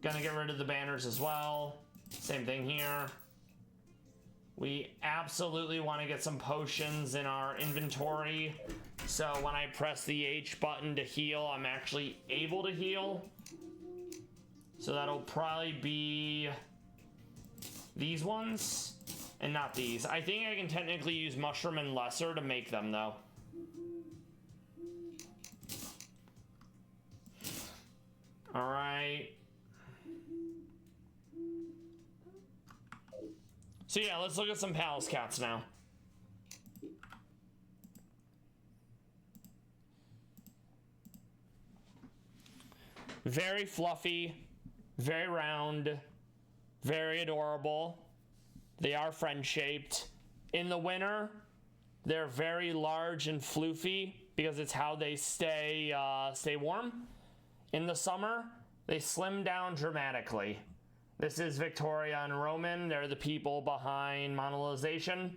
Gonna get rid of the banners as well. Same thing here. We absolutely want to get some potions in our inventory, so when I press the H button to heal, I'm actually able to heal. So that'll probably be these ones and not these. I think I can technically use mushroom and lesser to make them though. All right. So yeah, let's look at some Pallas cats now. Very fluffy, very round, very adorable. They are friend-shaped. In the winter, they're very large and floofy because it's how they stay warm. In the summer, they slim down dramatically. This is Victoria and Roman. They're the people behind monetization.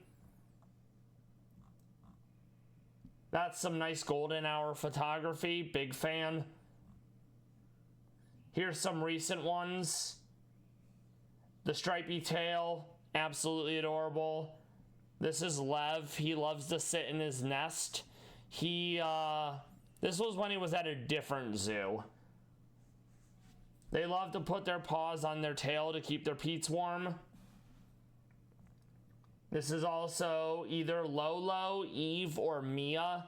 That's some nice golden hour photography. Big fan. Here's some recent ones. The stripy tail, Absolutely adorable. This is Lev. He loves to sit in his nest. This was when he was at a different zoo. They love to put their paws on their tail to keep their peats warm. This is also either Lolo, Eve, or Mia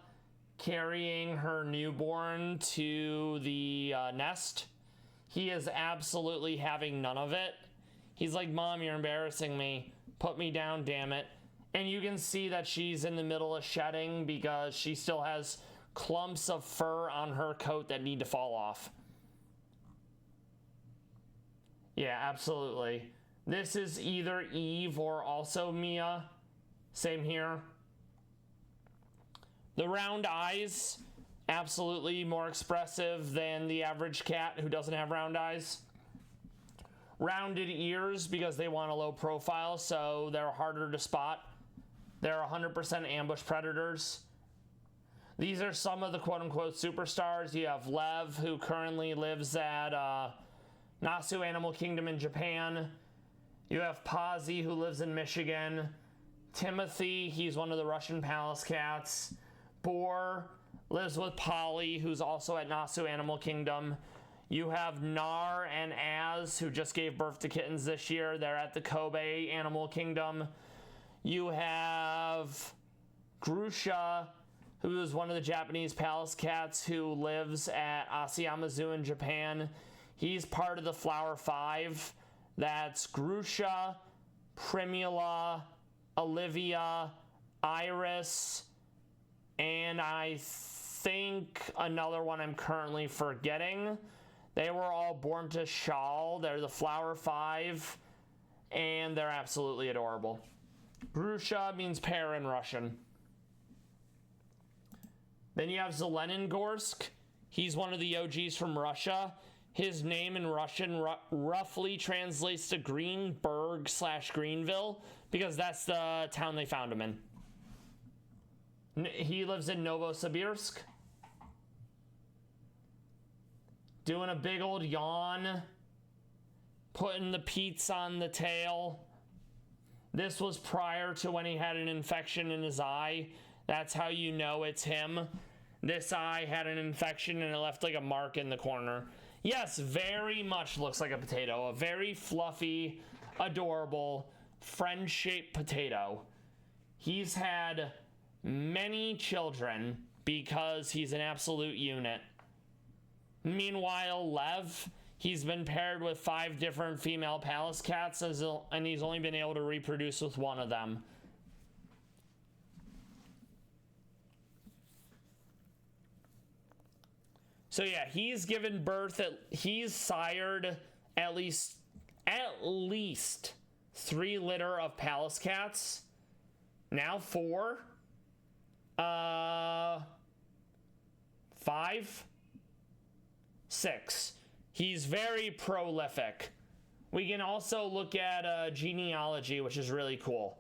carrying her newborn to the nest. He is absolutely having none of it. He's like, Mom, you're embarrassing me. Put me down, damn it. And you can see that she's in the middle of shedding because she still has clumps of fur on her coat that need to fall off. Yeah, absolutely. This is either Eve or also Mia. Same here. The round eyes, absolutely more expressive than the average cat who doesn't have round eyes. Rounded ears because they want a low profile, so they're harder to spot. They're 100% ambush predators. These are some of the quote-unquote superstars. You have Lev, who currently lives at Nasu Animal Kingdom in Japan. You have Pazzi, who lives in Michigan. Timothy, he's one of the Russian Pallas cats. Boar lives with Polly, who's also at Nasu Animal Kingdom. You have Nar and Az, who just gave birth to kittens this year. They're at the Kobe Animal Kingdom. You have Grusha, who is one of the Japanese Pallas cats who lives at Asayama Zoo in Japan. He's part of the Flower 5. That's Grusha, Primula, Olivia, Iris, and I think another one I'm currently forgetting. They were all born to Shal. They're the Flower 5, and they're absolutely adorable. Grusha means pear in Russian. Then you have Zeleningorsk. He's one of the OGs from Russia. His name in Russian roughly translates to Greenburg/Greenville because that's the town they found him in. He lives in Novosibirsk. Doing a big old yawn. Putting the peats on the tail. This was prior to when he had an infection in his eye. That's how you know it's him. This eye had an infection and it left like a mark in the corner. Yes, very much looks like a potato. A very fluffy, adorable, friend-shaped potato. He's had many children because he's an absolute unit. Meanwhile, Lev, he's been paired with 5 different female Pallas cats and he's only been able to reproduce with one of them. So yeah, he's given birth he's sired at least 3 litter of Pallas cats. Now 4. 5. 6. He's very prolific. We can also look at genealogy, which is really cool.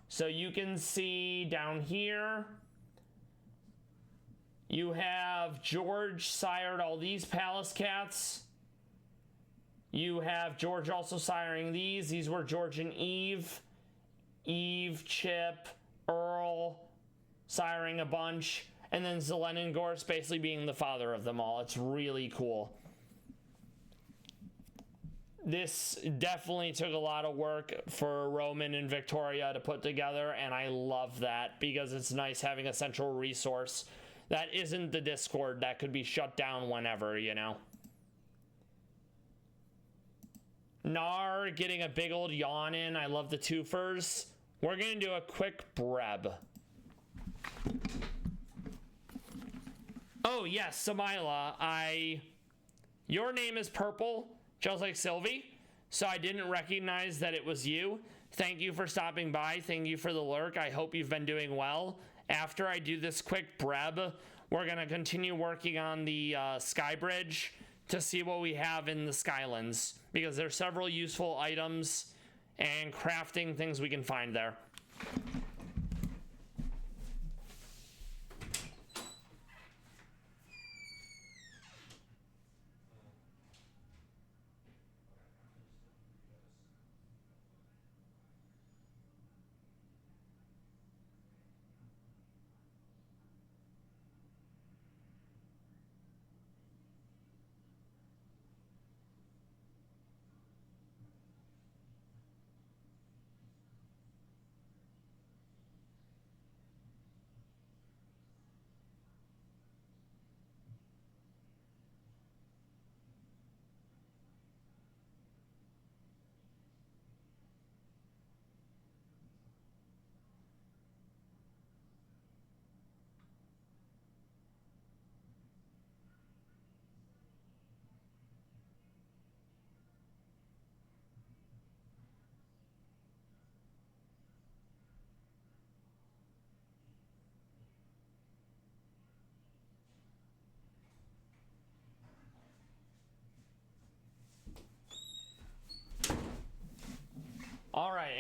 So you can see down here, you have George sired all these Pallas cats. You have George also siring these. These were George and Eve. Eve, Chip, Earl siring a bunch. And then Zeleningorsk basically being the father of them all. It's really cool. This definitely took a lot of work for Roman and Victoria to put together, and I love that because it's nice having a central resource that isn't the Discord that could be shut down whenever, you know. Nar getting a big old yawn in. I love the twofers. We're going to do a quick breb. Oh, yes, Samila. Your name is purple, just like Sylvie, so I didn't recognize that it was you. Thank you for stopping by. Thank you for the lurk. I hope you've been doing well. After I do this quick breb, we're going to continue working on the Sky Bridge to see what we have in the Skylands, because there's several useful items and crafting things we can find there.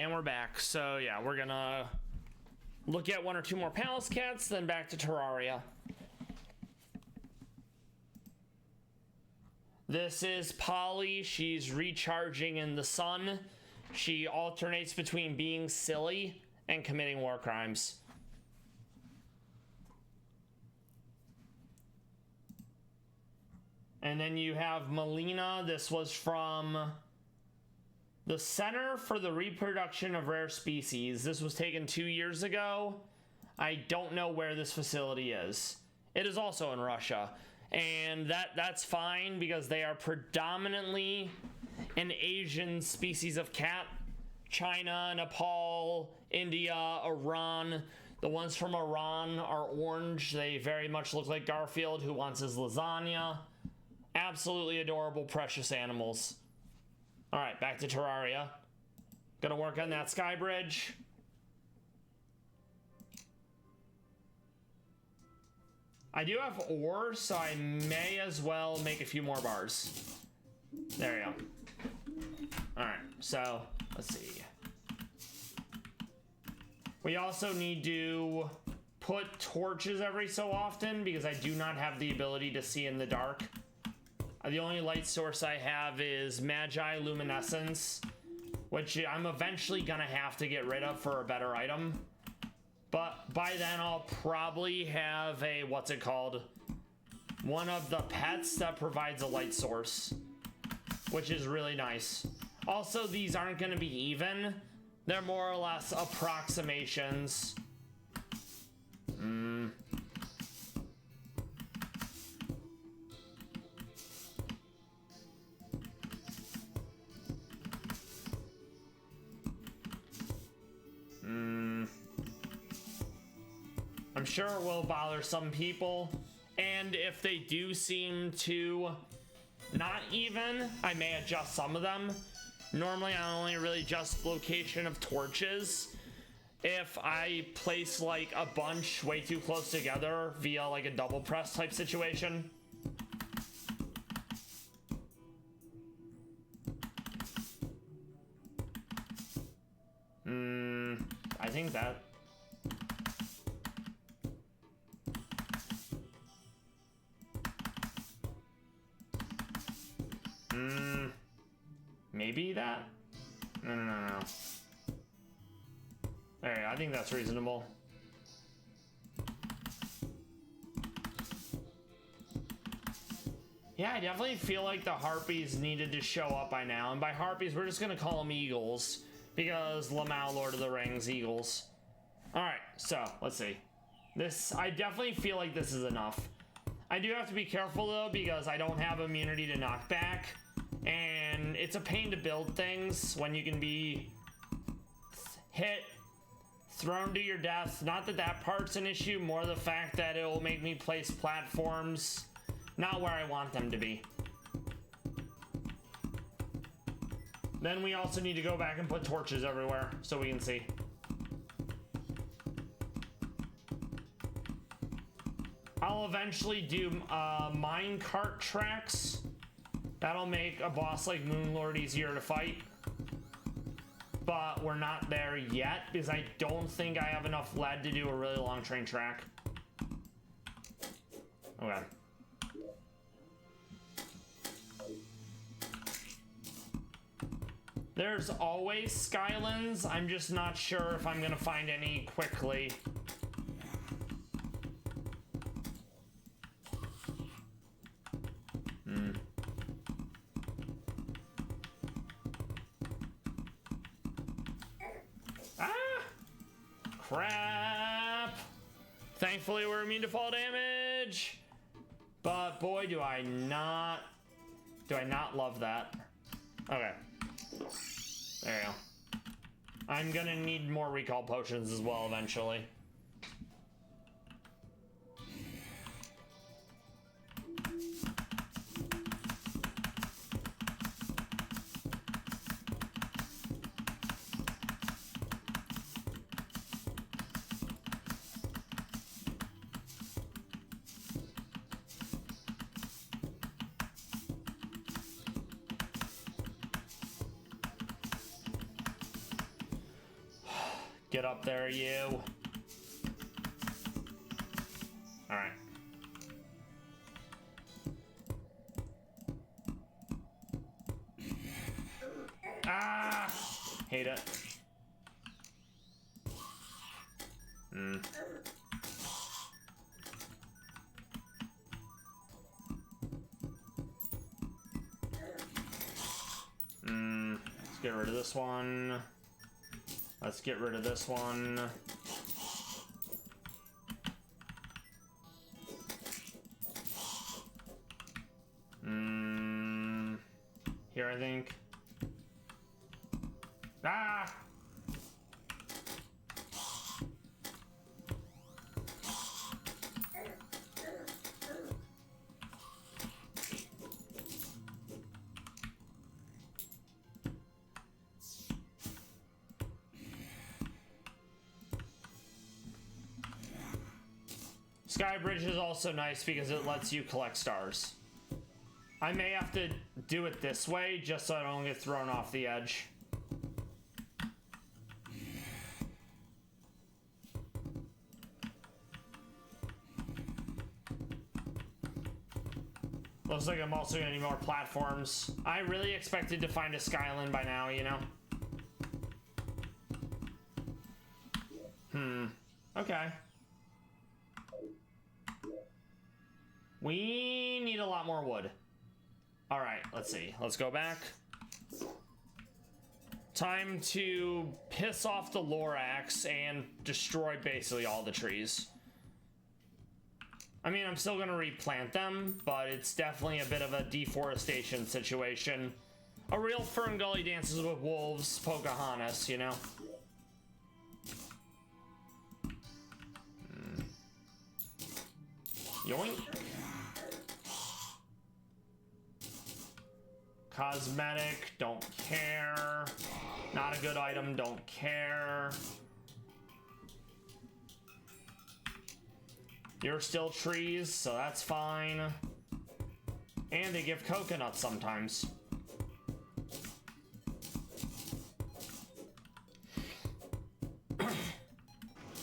and we're back. So yeah, we're gonna look at 1 or 2 more Pallas cats, then back to Terraria. This is Polly. She's recharging in the sun. She alternates between being silly and committing war crimes. And then you have Melina. This was from the Center for the Reproduction of Rare Species. This was taken 2 years ago. I don't know where this facility is. It is also in Russia. And that's fine because they are predominantly an Asian species of cat. China, Nepal, India, Iran. The ones from Iran are orange. They very much look like Garfield, who wants his lasagna. Absolutely adorable, precious animals. All right, back to Terraria. Gonna work on that sky bridge. I do have ore, so I may as well make a few more bars. There you go. All right, so let's see. We also need to put torches every so often because I do not have the ability to see in the dark. The only light source I have is Magi Luminescence, which I'm eventually gonna have to get rid of for a better item. But by then I'll probably have a, what's it called? One of the pets that provides a light source, which is really nice. Also, these aren't gonna be even. They're more or less approximations. I'm sure it will bother some people, and if they do seem to not even, I may adjust some of them. Normally I only really adjust location of torches if I place like a bunch way too close together via like a double press type situation. I think that. Maybe that? No. There, I think that's reasonable. Yeah, I definitely feel like the harpies needed to show up by now. And by harpies, we're just gonna call them eagles. Because Lamau, Lord of the Rings, eagles. Alright, so, let's see. I definitely feel like this is enough. I do have to be careful though, because I don't have immunity to knockback. And it's a pain to build things when you can be hit, thrown to your death. Not that that part's an issue, more the fact that it will make me place platforms not where I want them to be. Then we also need to go back and put torches everywhere so we can see. I'll eventually do minecart tracks. That'll make a boss like Moonlord easier to fight. But we're not there yet because I don't think I have enough lead to do a really long train track. Okay. There's always Skylands. I'm just not sure if I'm gonna find any quickly. Crap! Thankfully we're immune to fall damage. But boy, do I not love that. Okay. There you go. I'm gonna need more recall potions as well eventually. Get up there, you. Alright. Ah! Hate it. Let's get rid of this one. Let's get rid of this one. Here, I think. Ah! Sky Bridge is also nice because it lets you collect stars. I may have to do it this way just so I don't get thrown off the edge. Looks like I'm also gonna need more platforms. I really expected to find a Skyland by now, you know? Okay. We need a lot more wood. All right, let's see. Let's go back. Time to piss off the Lorax and destroy basically all the trees. I mean, I'm still gonna replant them, but it's definitely a bit of a deforestation situation. A real Fern Gully Dances with Wolves Pocahontas, you know? Yoink. Cosmetic, don't care. Not a good item, don't care. You're still trees, so that's fine. And they give coconuts sometimes.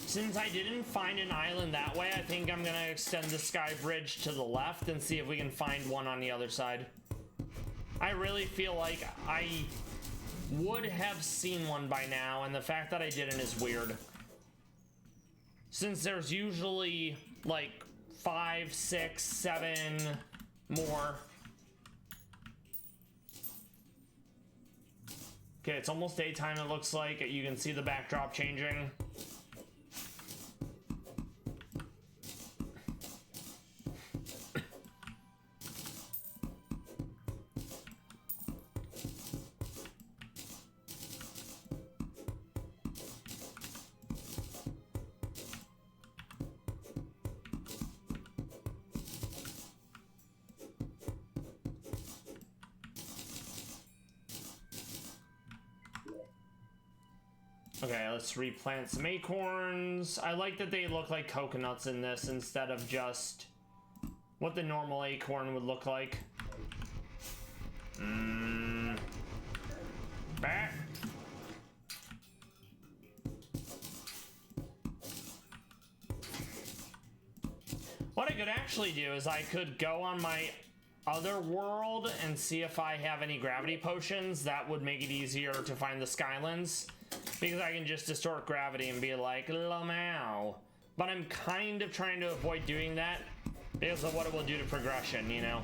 Since I didn't find an island that way, I think I'm gonna extend the Sky Bridge to the left and see if we can find one on the other side. I really feel like I would have seen one by now, and the fact that I didn't is weird. Since there's usually like 5, 6, 7 more. Okay, it's almost daytime, it looks like. You can see the backdrop changing. Okay, let's replant some acorns. I like that they look like coconuts in this instead of just what the normal acorn would look like. Back. What I could actually do is I could go on my other world and see if I have any gravity potions. That would make it easier to find the Skylands. Because I can just distort gravity and be like, Lamau. But I'm kind of trying to avoid doing that because of what it will do to progression, you know?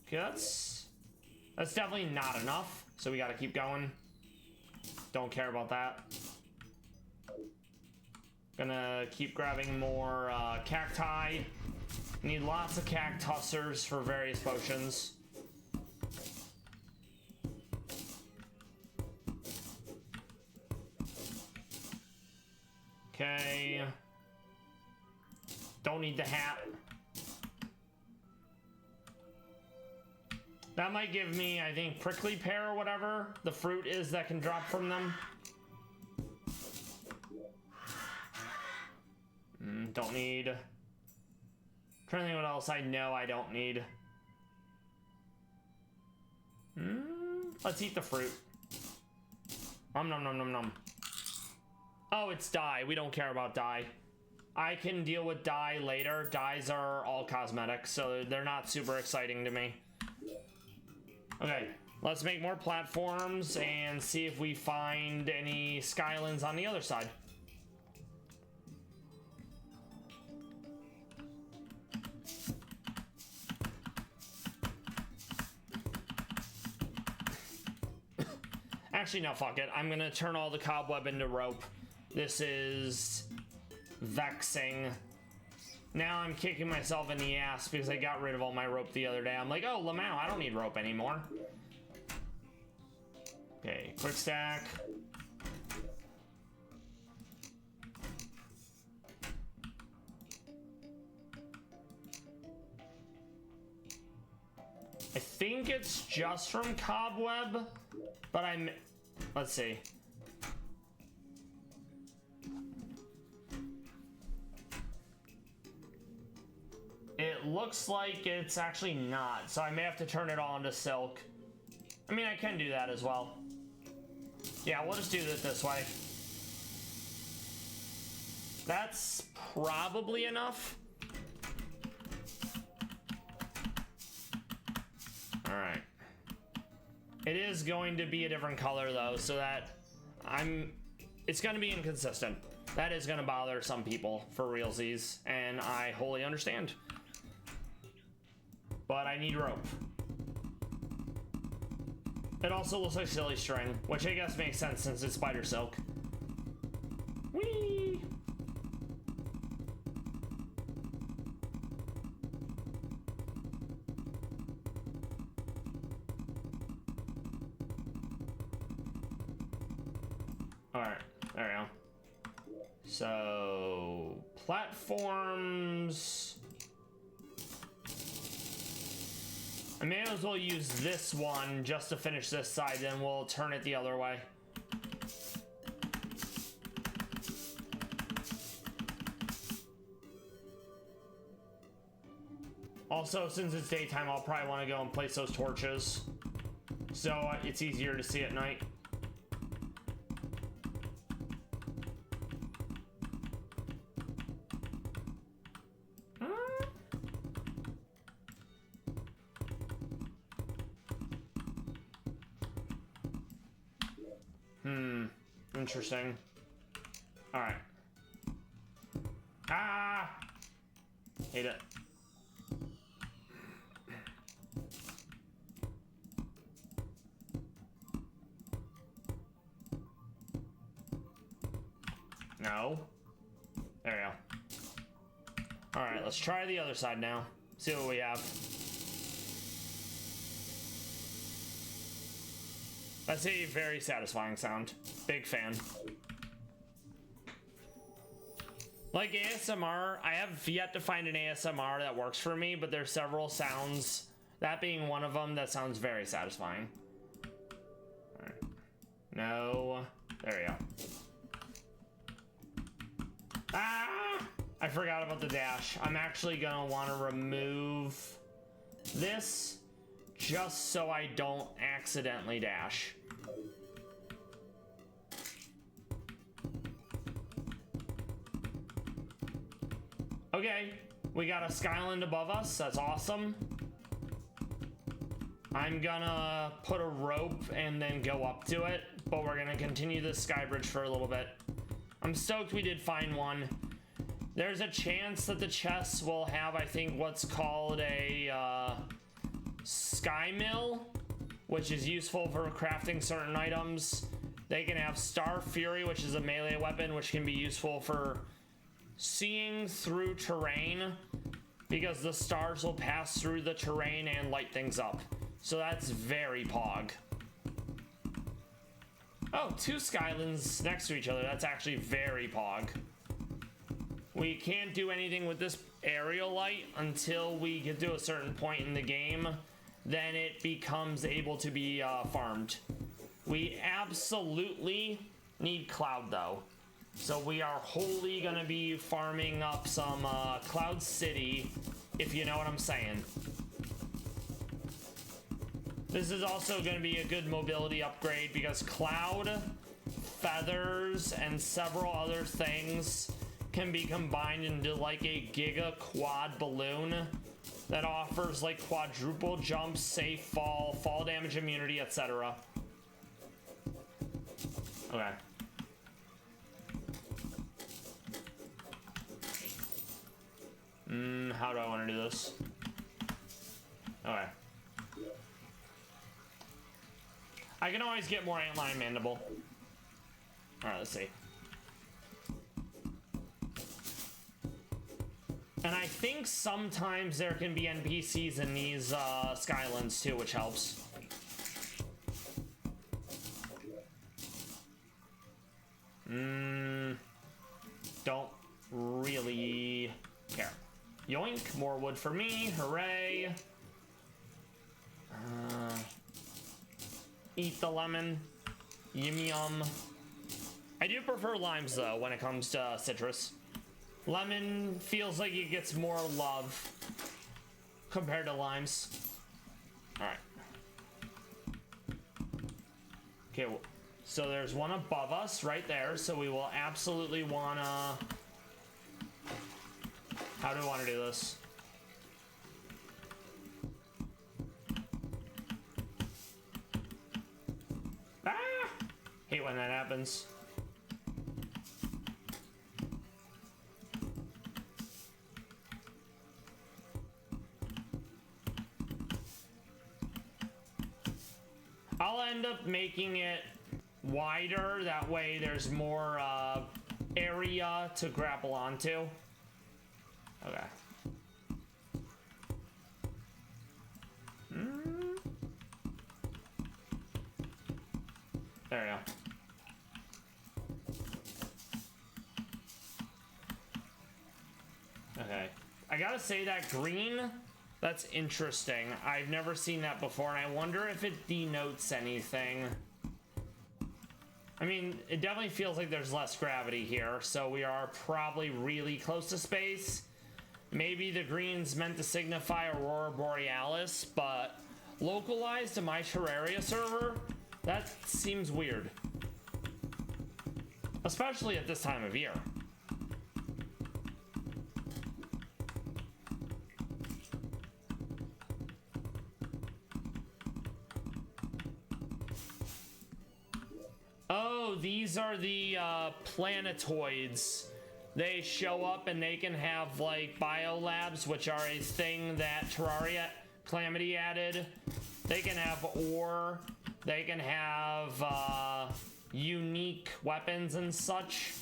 Okay, that's definitely not enough, so we gotta keep going. Don't care about that. Gonna keep grabbing more cacti. Need lots of cactusers for various potions. Okay. Don't need the hat. That might give me, I think, prickly pear or whatever the fruit is that can drop from them. Don't need. Trying to think what else I know I don't need. Let's eat the fruit. Nom nom nom nom nom. Oh, it's dye. We don't care about dye. I can deal with dye later. Dyes are all cosmetic, so they're not super exciting to me. Okay, let's make more platforms and see if we find any skylands on the other side. Actually, no, fuck it. I'm gonna turn all the cobweb into rope. This is vexing. Now I'm kicking myself in the ass because I got rid of all my rope the other day. I'm like, oh, Lamau, I don't need rope anymore. Okay, quick stack. I think it's just from cobweb, but let's see. It looks like it's actually not, so I may have to turn it all into silk. I mean, I can do that as well. Yeah, we'll just do it this way. That's probably enough. All right. It is going to be a different color though, so that it's going to be inconsistent. That is going to bother some people for realsies, and I wholly understand. But I need rope. It also looks like silly string, which I guess makes sense since it's spider silk. Whee! Alright, there we go. So, platforms. I may as well use this one just to finish this side, then we'll turn it the other way. Also, since it's daytime, I'll probably want to go and place those torches, so it's easier to see at night. Interesting. All right. Ah! Hate it. No. There we go. All right, let's try the other side now. See what we have. That's a very satisfying sound. Big fan. Like ASMR, I have yet to find an ASMR that works for me, but there's several sounds, that being one of them, that sounds very satisfying. All right. No. There we go. Ah! I forgot about the dash. I'm actually gonna want to remove this just so I don't accidentally dash. Okay, we got a skyland above us. That's awesome. I'm gonna put a rope and then go up to it, but we're gonna continue this sky bridge for a little bit. I'm stoked we did find one. There's a chance that the chests will have, I think, what's called a sky mill, which is useful for crafting certain items. They can have Star Fury, which is a melee weapon, which can be useful for seeing through terrain, because the stars will pass through the terrain and light things up. So that's very pog. Oh, two skylands next to each other. That's actually very pog. We can't do anything with this aerial light until we get to a certain point in the game. Then it becomes able to be farmed. We absolutely need cloud though. So we are wholly gonna be farming up some Cloud City, if you know what I'm saying. This is also going to be a good mobility upgrade because cloud, feathers, and several other things can be combined into like a giga quad balloon that offers like quadruple jump, safe fall, fall damage immunity, etc. Okay. How do I want to do this? Okay. I can always get more antlion mandible. Alright, let's see. And I think sometimes there can be NPCs in these Skylands too, which helps. Don't really care. Yoink, more wood for me, hooray. Eat the lemon, yum yum. I do prefer limes though when it comes to citrus. Lemon feels like it gets more love compared to limes. Alright. Okay, so there's one above us right there, so we will absolutely wanna... How do we want to do this? Ah! Hate when that happens. I'll end up making it wider, that way there's more area to grapple onto. Okay. There we go. Okay. I gotta say that green, that's interesting. I've never seen that before, and I wonder if it denotes anything. I mean, it definitely feels like there's less gravity here, so we are probably really close to space. Maybe the green's meant to signify Aurora Borealis, but localized to my Terraria server, that seems weird. Especially at this time of year. Oh, these are the planetoids. They show up and they can have like biolabs, which are a thing that Terraria Calamity added. They can have ore, they can have unique weapons and such.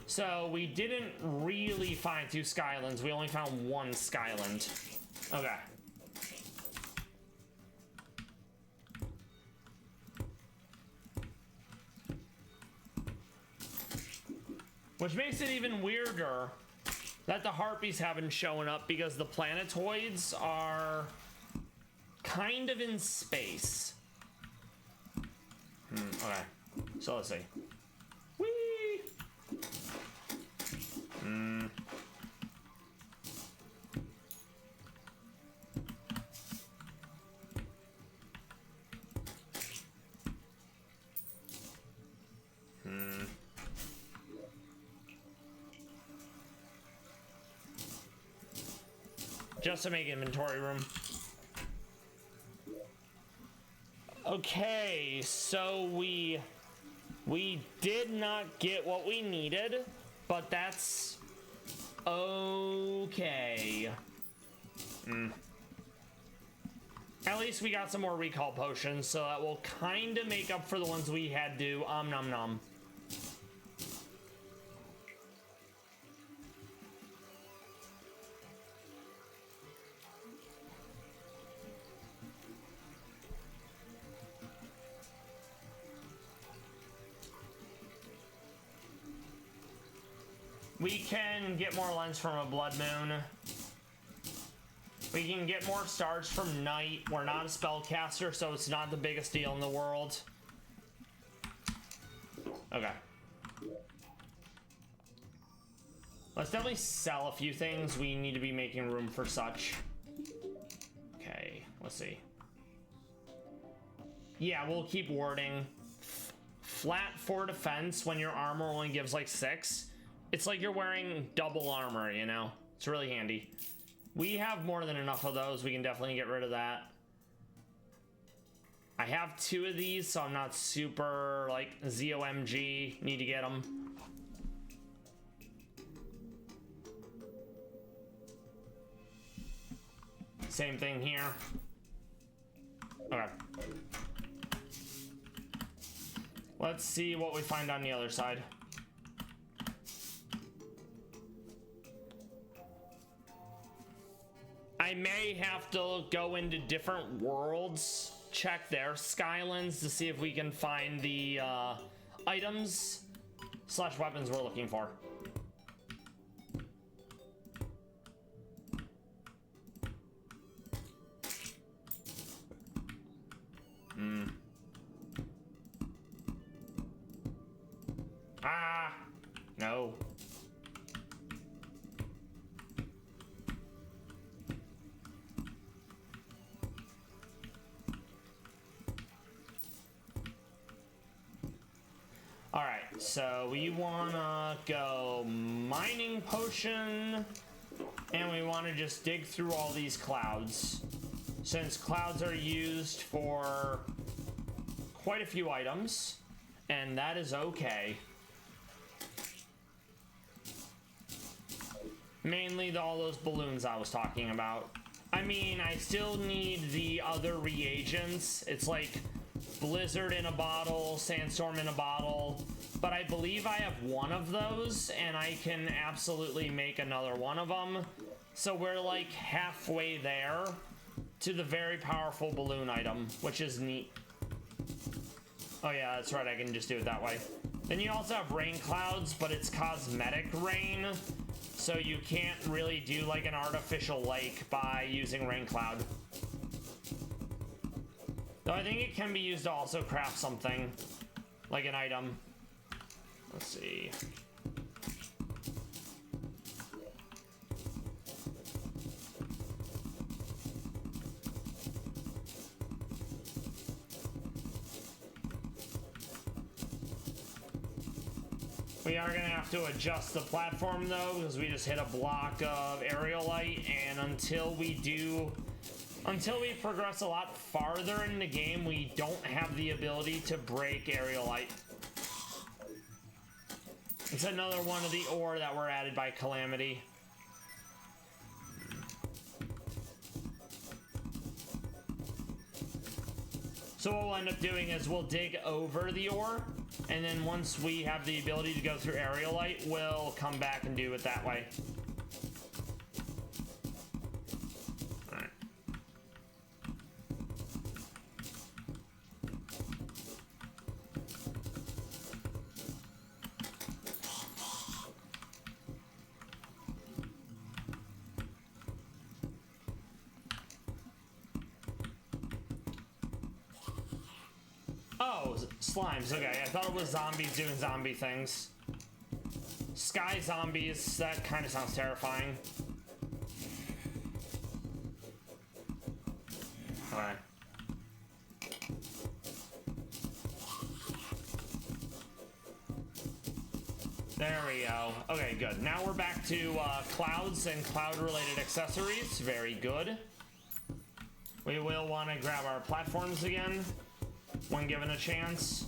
So we didn't really find 2 Skylands, we only found 1 Skyland. Okay. Which makes it even weirder that the harpies haven't shown up because the planetoids are kind of in space. Okay, so let's see. Whee! Just to make inventory room. Okay, so we did not get what we needed, but that's okay. At least we got some more recall potions, so that will kind of make up for the ones we had to nom nom. We can get more lens from a blood moon. We can get more stars from night. We're not a spellcaster, so it's not the biggest deal in the world. Okay. Let's definitely sell a few things. We need to be making room for such. Okay, let's see. yeah, we'll keep wording. Flat 4 defense when your armor only gives like 6. It's like you're wearing double armor, you know? It's really handy. We have more than enough of those. We can definitely get rid of that. I have 2 of these, so I'm not super, like, ZOMG. Need to get them. Same thing here. Okay. Let's see what we find on the other side. I may have to go into different worlds, check their skylines to see if we can find the items / weapons we're looking for. Ah, no. All right, so we wanna go mining potion, and we wanna just dig through all these clouds, since clouds are used for quite a few items, and that is okay. Mainly all those balloons I was talking about. I mean, I still need the other reagents. It's like blizzard in a bottle, sandstorm in a bottle, but I believe I have one of those, and I can absolutely make another one of them. So we're like halfway there to the very powerful balloon item, which is neat. Oh yeah, that's right, I can just do it that way. Then you also have rain clouds, but it's cosmetic rain, so you can't really do like an artificial lake by using rain cloud. Though I think it can be used to also craft something, like an item. Let's see. We are gonna have to adjust the platform though, because we just hit a block of aerialite, and until we progress a lot farther in the game, we don't have the ability to break aerialite. It's another one of the ore that were added by Calamity. So what we'll end up doing is we'll dig over the ore, and then once we have the ability to go through aerialite, we'll come back and do it that way. Alright. Oh, slimes. Okay, I thought it was zombies doing zombie things. Sky zombies, that kind of sounds terrifying. Alright. There we go. Okay, good. Now we're back to clouds and cloud-related accessories. Very good. We will want to grab our platforms again when given a chance.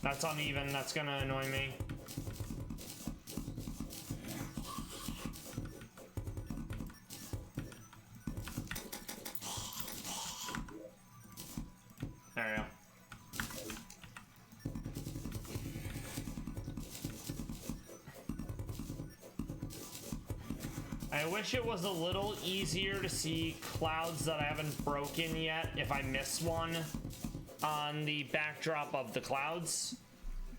That's uneven. That's gonna annoy me. There we go. I wish it was a little easier to see clouds that I haven't broken yet if I miss one on the backdrop of the clouds.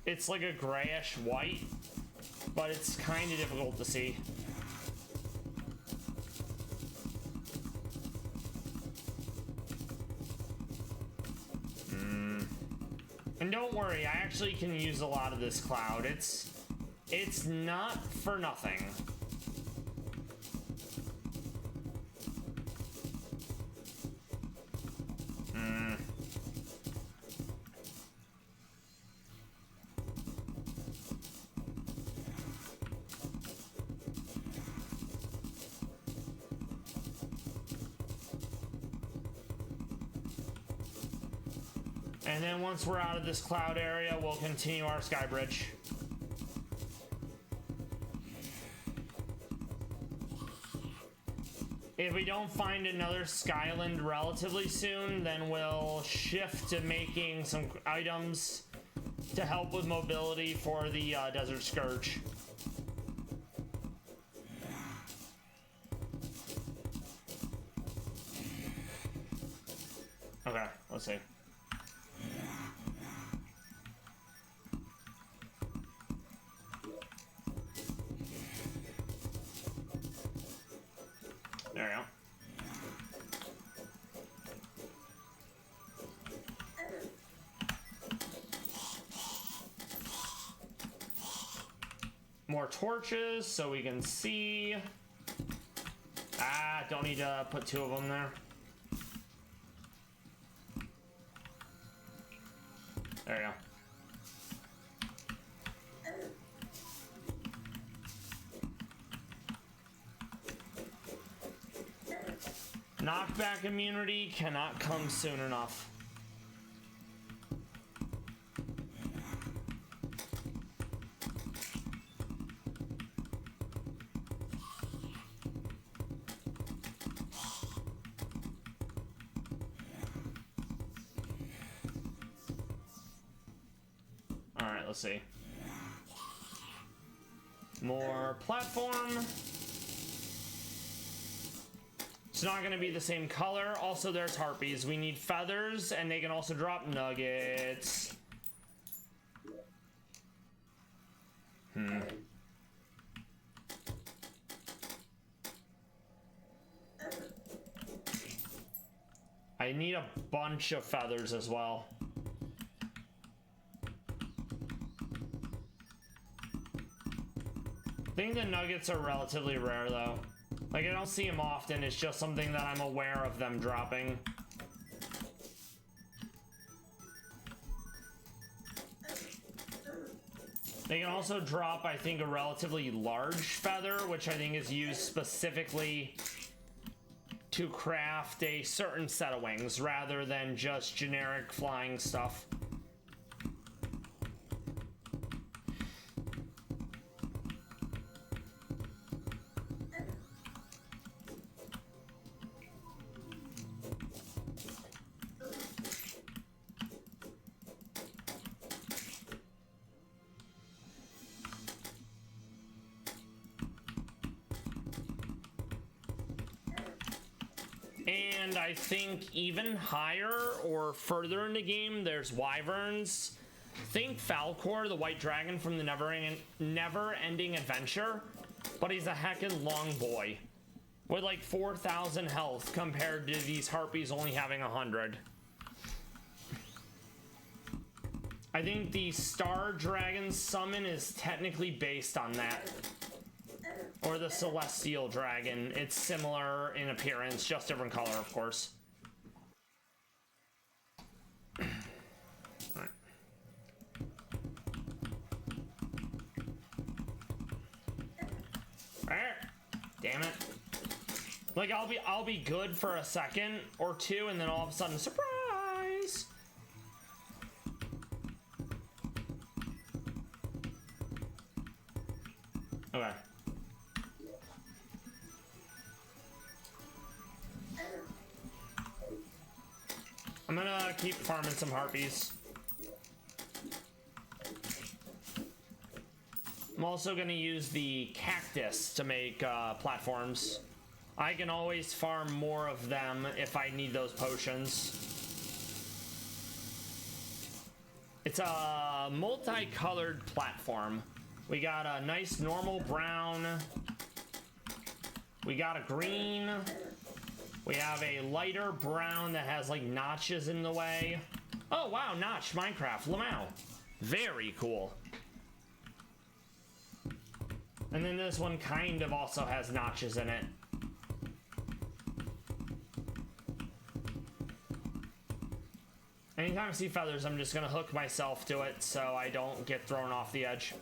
It's like a grayish white, but it's kind of difficult to see. And don't worry, I actually can use a lot of this cloud. It's not for nothing. And then once we're out of this cloud area, we'll continue our sky bridge. If we don't find another Skyland relatively soon, then we'll shift to making some items to help with mobility for the Desert Scourge. Okay, let's see. There we go. More torches so we can see. Ah, don't need to put 2 of them there. There we go. Knockback immunity cannot come soon enough. All right, let's see. More platform. It's not going to be the same color. Also, there's harpies. We need feathers, and they can also drop nuggets. I need a bunch of feathers as well. I think the nuggets are relatively rare, though. Like, I don't see them often, it's just something that I'm aware of them dropping. They can also drop, I think, a relatively large feather, which I think is used specifically to craft a certain set of wings, rather than just generic flying stuff. And I think even higher or further in the game, there's wyverns. Think Falcor, the white dragon from the never-ending adventure, but he's a heckin' long boy with like 4,000 health compared to these harpies only having 100. I think the Star Dragon summon is technically based on that. Or the Celestial Dragon. It's similar in appearance, just different color, of course. Alright. Damn it. Like, I'll be good for a second or two, and then all of a sudden, surprise! Okay. I'm gonna keep farming some harpies. I'm also gonna use the cactus to make platforms. I can always farm more of them if I need those potions. It's a multicolored platform. We got a nice normal brown. We got a green. We have a lighter brown that has like notches in the way. Oh, wow, Notch, Minecraft, Lamau. Very cool. And then this one kind of also has notches in it. Anytime I see feathers, I'm just gonna hook myself to it so I don't get thrown off the edge.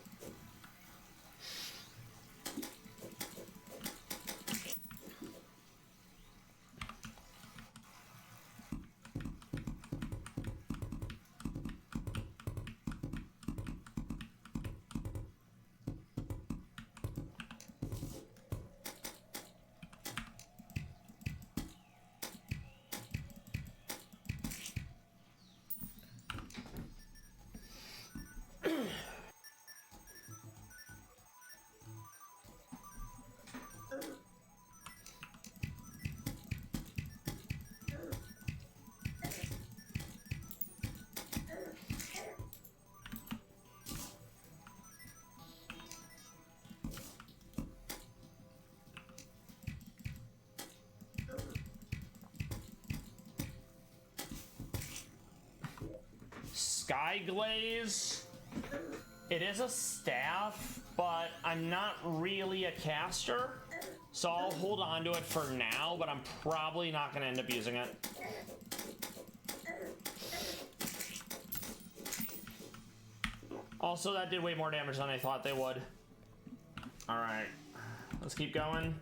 Sky Glaze. It is a staff, but I'm not really a caster, so I'll hold on to it for now, but I'm probably not going to end up using it. Also, that did way more damage than I thought they would. Alright, let's keep going.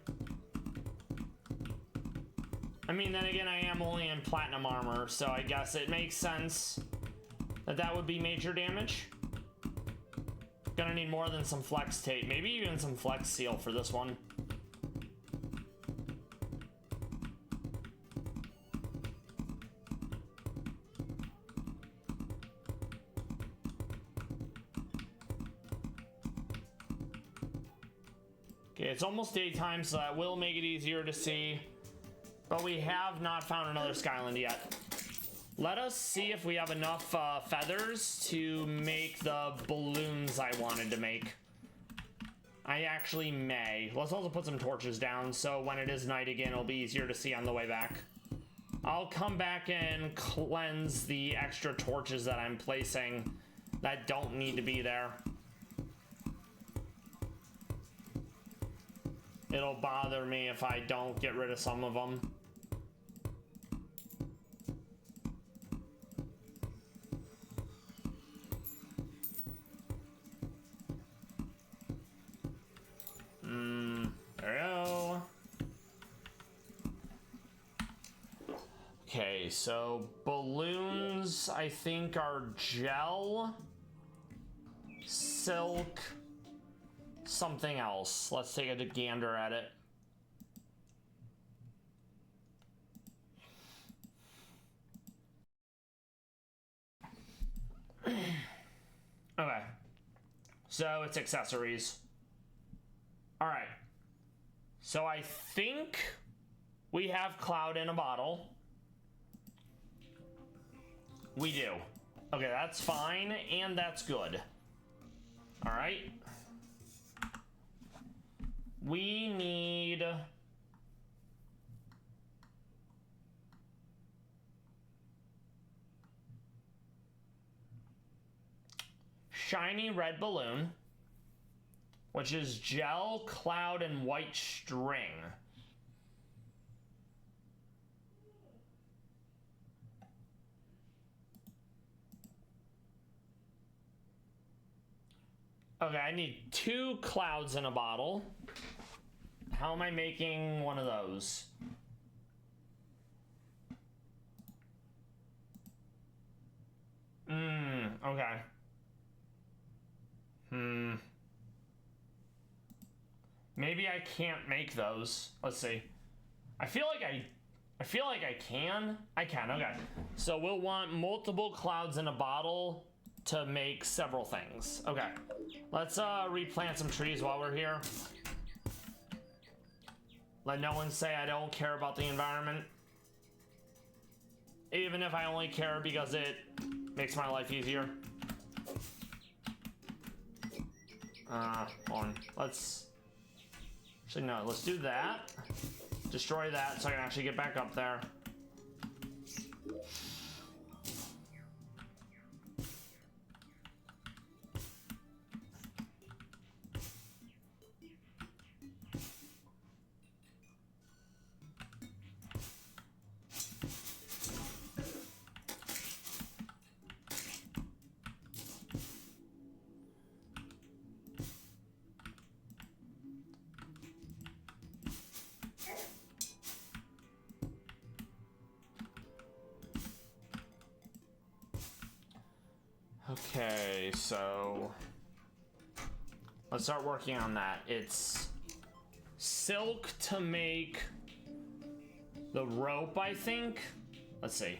I mean, then again, I am only in platinum armor, so I guess it makes sense that would be major damage. Gonna need more than some flex tape, maybe even some flex seal for this one. Okay, it's almost daytime, so that will make it easier to see, but we have not found another Skyland yet. Let us see if we have enough feathers to make the balloons I wanted to make. I actually may. Let's also put some torches down, so when it is night again, it'll be easier to see on the way back. I'll come back and cleanse the extra torches that I'm placing that don't need to be there. It'll bother me if I don't get rid of some of them. There we go. Okay, so balloons, I think, are gel, silk, something else. Let's take a gander at it. Okay, so it's accessories. All right, so I think we have cloud in a bottle. We do. Okay, that's fine, and that's good. All right. We need... shiny red balloon, which is gel, cloud, and white string. Okay, I need 2 clouds in a bottle. How am I making one of those? Okay. Maybe I can't make those. Let's see. I feel like I can. I can, okay. So we'll want multiple clouds in a bottle to make several things. Okay. Let's replant some trees while we're here. Let no one say I don't care about the environment. Even if I only care because it makes my life easier. Hold on. Let's... actually, no, let's do that. Destroy that so I can actually get back up there. Okay, so let's start working on that. It's silk to make the rope, I think. Let's see.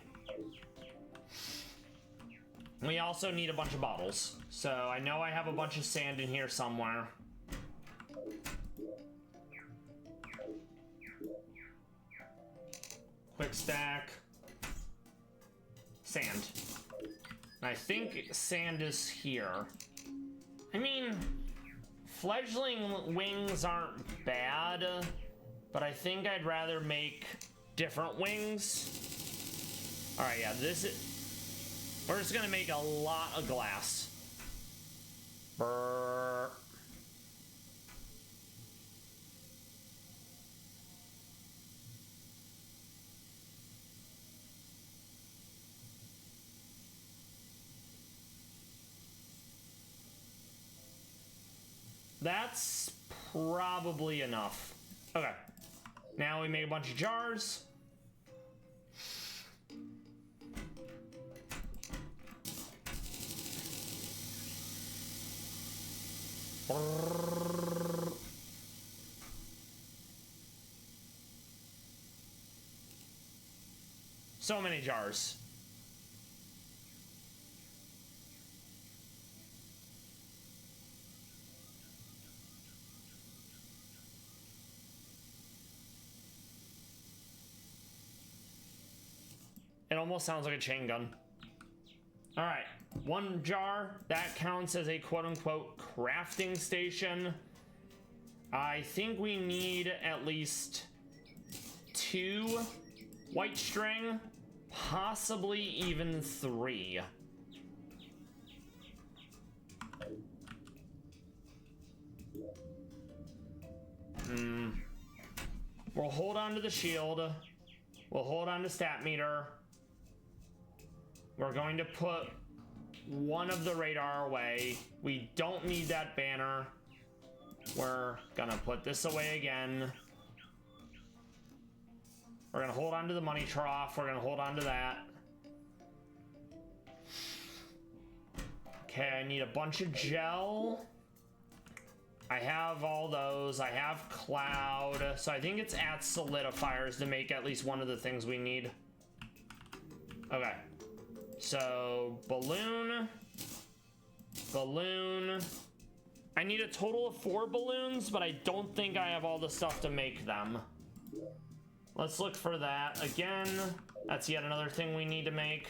We also need a bunch of bottles. So I know I have a bunch of sand in here somewhere. Quick stack. Sand. I think sand is here. I mean, fledgling wings aren't bad, but I think I'd rather make different wings. All right, yeah, we're just gonna make a lot of glass. Brrr. That's probably enough. Okay. Now we make a bunch of jars. So many jars. It almost sounds like a chain gun. All right, 1 jar, that counts as a quote-unquote crafting station. I think we need at least 2 white string, possibly even 3. We'll hold on to the shield. We'll hold on to stat meter. We're going to put 1 of the radar away. We don't need that banner. We're gonna put this away again. We're gonna hold on to the money trough. We're gonna hold on to that. Okay, I need a bunch of gel. I have all those. I have cloud. So I think it's at solidifiers to make at least one of the things we need. Okay. So balloon. I need a total of 4 balloons, but I don't think I have all the stuff to make them. Let's look for that again. That's yet another thing we need to make.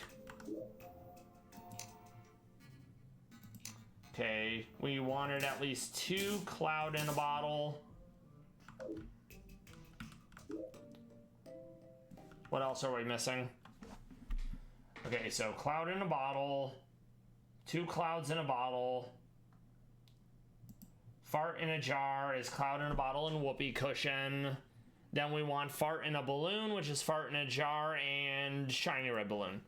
Okay, we wanted at least 2 cloud in a bottle. What else are we missing? Okay, so cloud in a bottle, 2 clouds in a bottle, fart in a jar is cloud in a bottle and whoopee cushion. Then we want fart in a balloon, which is fart in a jar and shiny red balloon.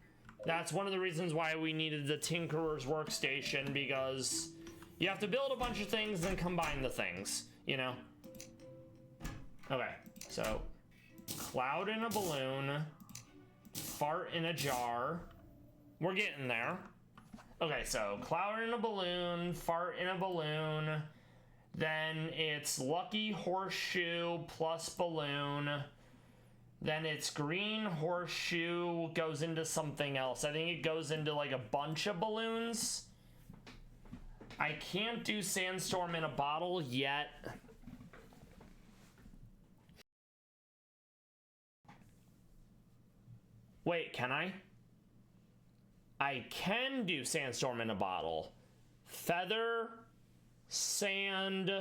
That's one of the reasons why we needed the Tinkerer's workstation, because you have to build a bunch of things and combine the things, you know? Okay, so cloud in a balloon, fart in a jar. We're getting there. Okay, so cloud in a balloon, fart in a balloon. Then it's lucky horseshoe plus balloon. Then it's green horseshoe goes into something else. I think it goes into like a bunch of balloons. I can't do sandstorm in a bottle yet. Wait, can I? I can do sandstorm in a bottle. Feather, sand,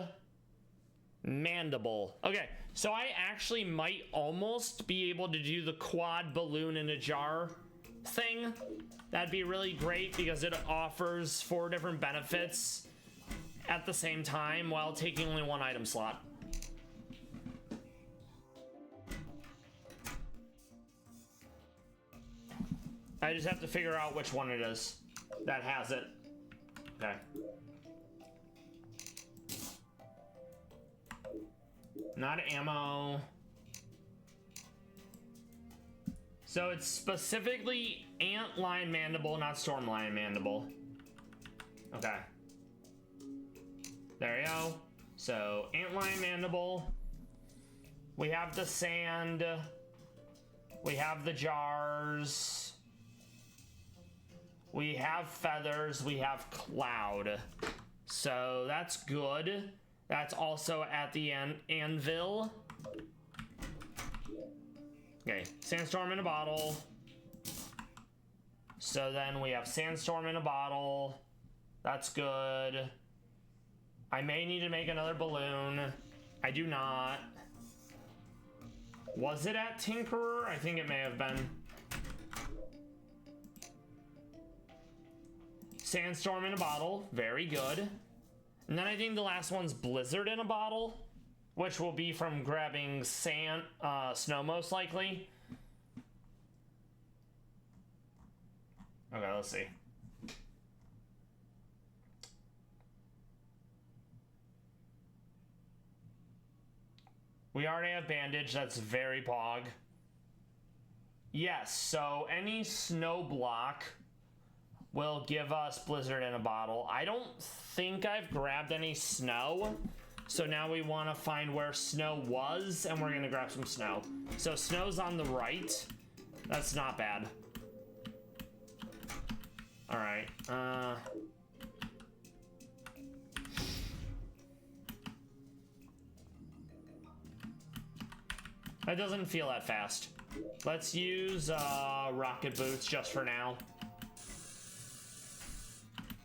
mandible. Okay, so I actually might almost be able to do the quad balloon in a jar thing. That'd be really great because it offers 4 different benefits at the same time while taking only 1 item slot. I just have to figure out which one it is that has it. Okay. Not ammo. So it's specifically ant lion mandible, not storm lion mandible. Okay. There you go. So, antlion mandible. We have the sand. We have the jars. We have feathers. We have cloud. So, that's good. That's also at the anvil. Okay, sandstorm in a bottle. So then we have sandstorm in a bottle. That's good. I may need to make another balloon. I do not. Was it at Tinkerer? I think it may have been. Sandstorm in a bottle. Very good. And then I think the last one's Blizzard in a bottle, which will be from grabbing snow most likely. Okay, let's see. We already have bandage, that's very pog. Yes, so any snow block will give us Blizzard in a bottle. I don't think I've grabbed any snow. So now we want to find where snow was, and we're going to grab some snow. So snow's on the right. That's not bad. All right. That doesn't feel that fast. Let's use rocket boots just for now.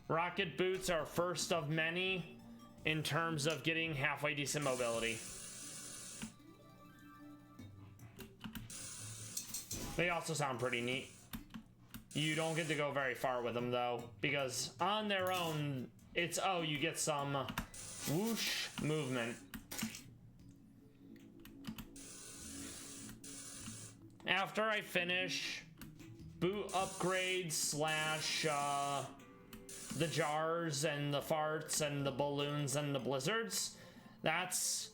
Rocket boots are first of many in terms of getting halfway decent mobility. They also sound pretty neat. You don't get to go very far with them though, because on their own, it's, oh, you get some whoosh movement. After I finish boot upgrades slash the jars and the farts and the balloons and the blizzards, that's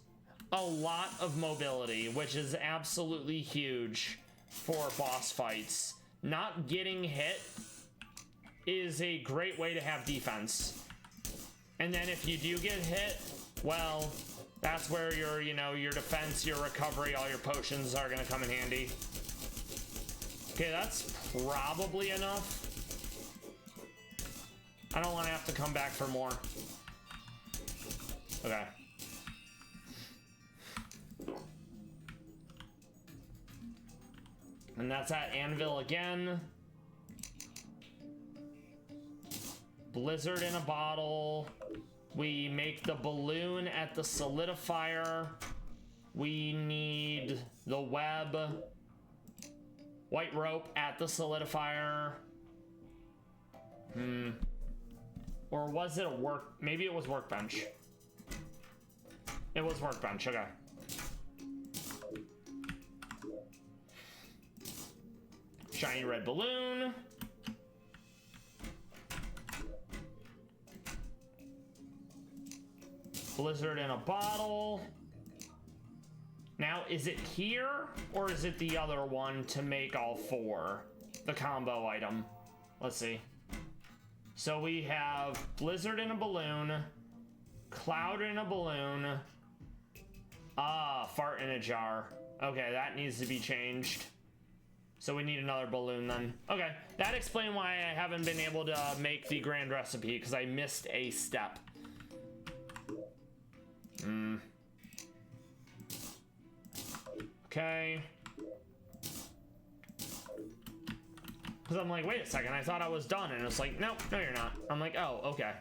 a lot of mobility, which is absolutely huge for boss fights. Not getting hit is a great way to have defense. And then if you do get hit, well, that's where your, you know, your defense, your recovery, all your potions are gonna come in handy. Okay, that's probably enough. I don't want to have to come back for more. Okay. And that's at Anvil again. Blizzard in a bottle. We make the balloon at the solidifier. We need the web. White rope at the solidifier. Or was it a work? Maybe it was workbench. It was workbench, okay. Shiny red balloon. Blizzard in a bottle. Now, is it here, or is it the other one to make all four? The combo item. Let's see. So we have Blizzard in a balloon, Cloud in a balloon, Fart in a jar. Okay, that needs to be changed. So we need another balloon then. Okay, that explains why I haven't been able to make the grand recipe, because I missed a step. Okay. Because I'm like, wait a second, I thought I was done. And it's like, nope, no, you're not. I'm like, oh, okay.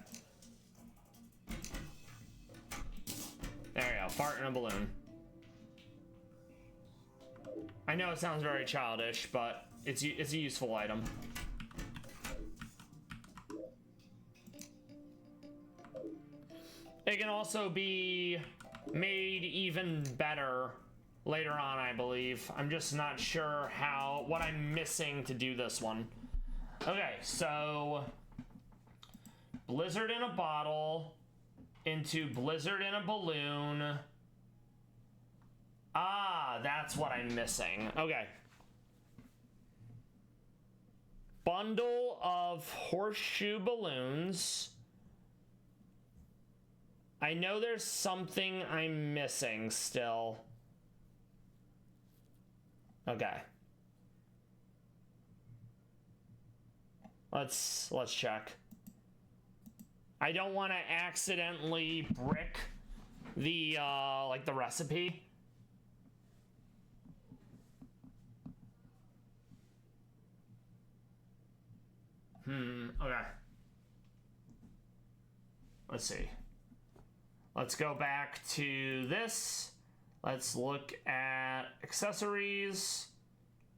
There you go, fart in a balloon. I know it sounds very childish, but it's a useful item. It can also be made even better later on, I believe. I'm just not sure what I'm missing to do this one. Okay, so Blizzard in a bottle into Blizzard in a balloon. Ah, that's what I'm missing. Okay. Bundle of horseshoe balloons. I know there's something I'm missing still. Okay. Let's check. I don't want to accidentally brick the like the recipe. Okay. Let's see. Let's go back to this. Let's look at accessories.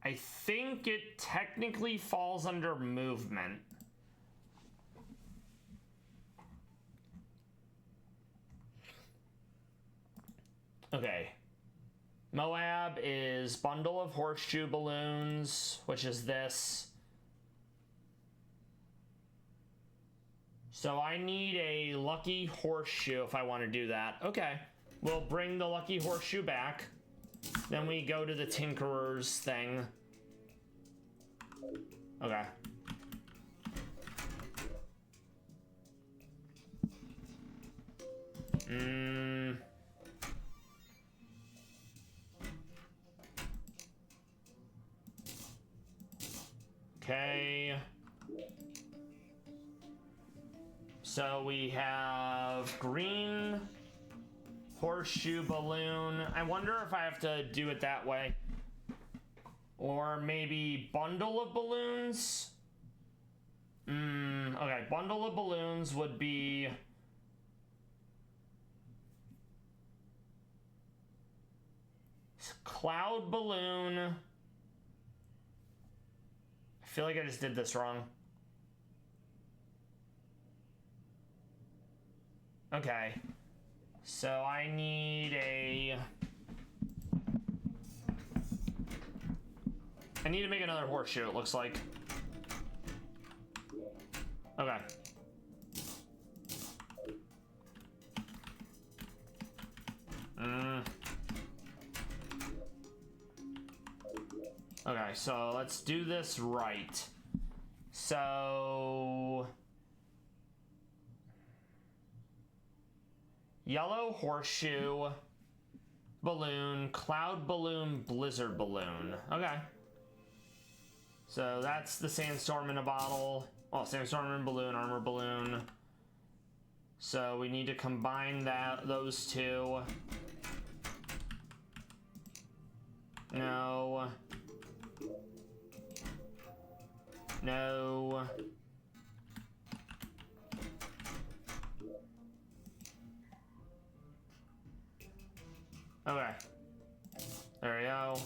I think it technically falls under movement. Okay. Moab is bundle of horseshoe balloons, which is this. So I need a lucky horseshoe if I want to do that. Okay. We'll bring the lucky horseshoe back. Then we go to the tinkerer's thing. Okay. Okay. So we have green horseshoe balloon. I wonder if I have to do it that way. Or maybe bundle of balloons? Okay, bundle of balloons would be... cloud balloon. I feel like I just did this wrong. Okay. So I need I need to make another horseshoe, it looks like. Okay. Okay, so let's do this right. So... yellow horseshoe, balloon, cloud balloon, blizzard balloon. Okay. So that's the sandstorm in a bottle. Oh, sandstorm in balloon, armor balloon. So we need to combine those two. No. No. Okay. There we go.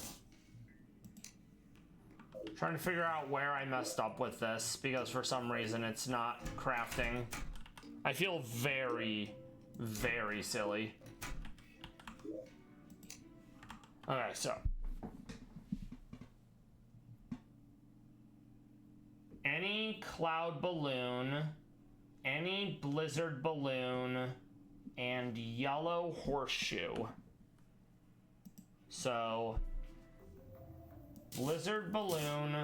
Trying to figure out where I messed up with this, because for some reason it's not crafting. I feel very, very silly. Okay, so. Any cloud balloon, any blizzard balloon, and yellow horseshoe. So, blizzard balloon,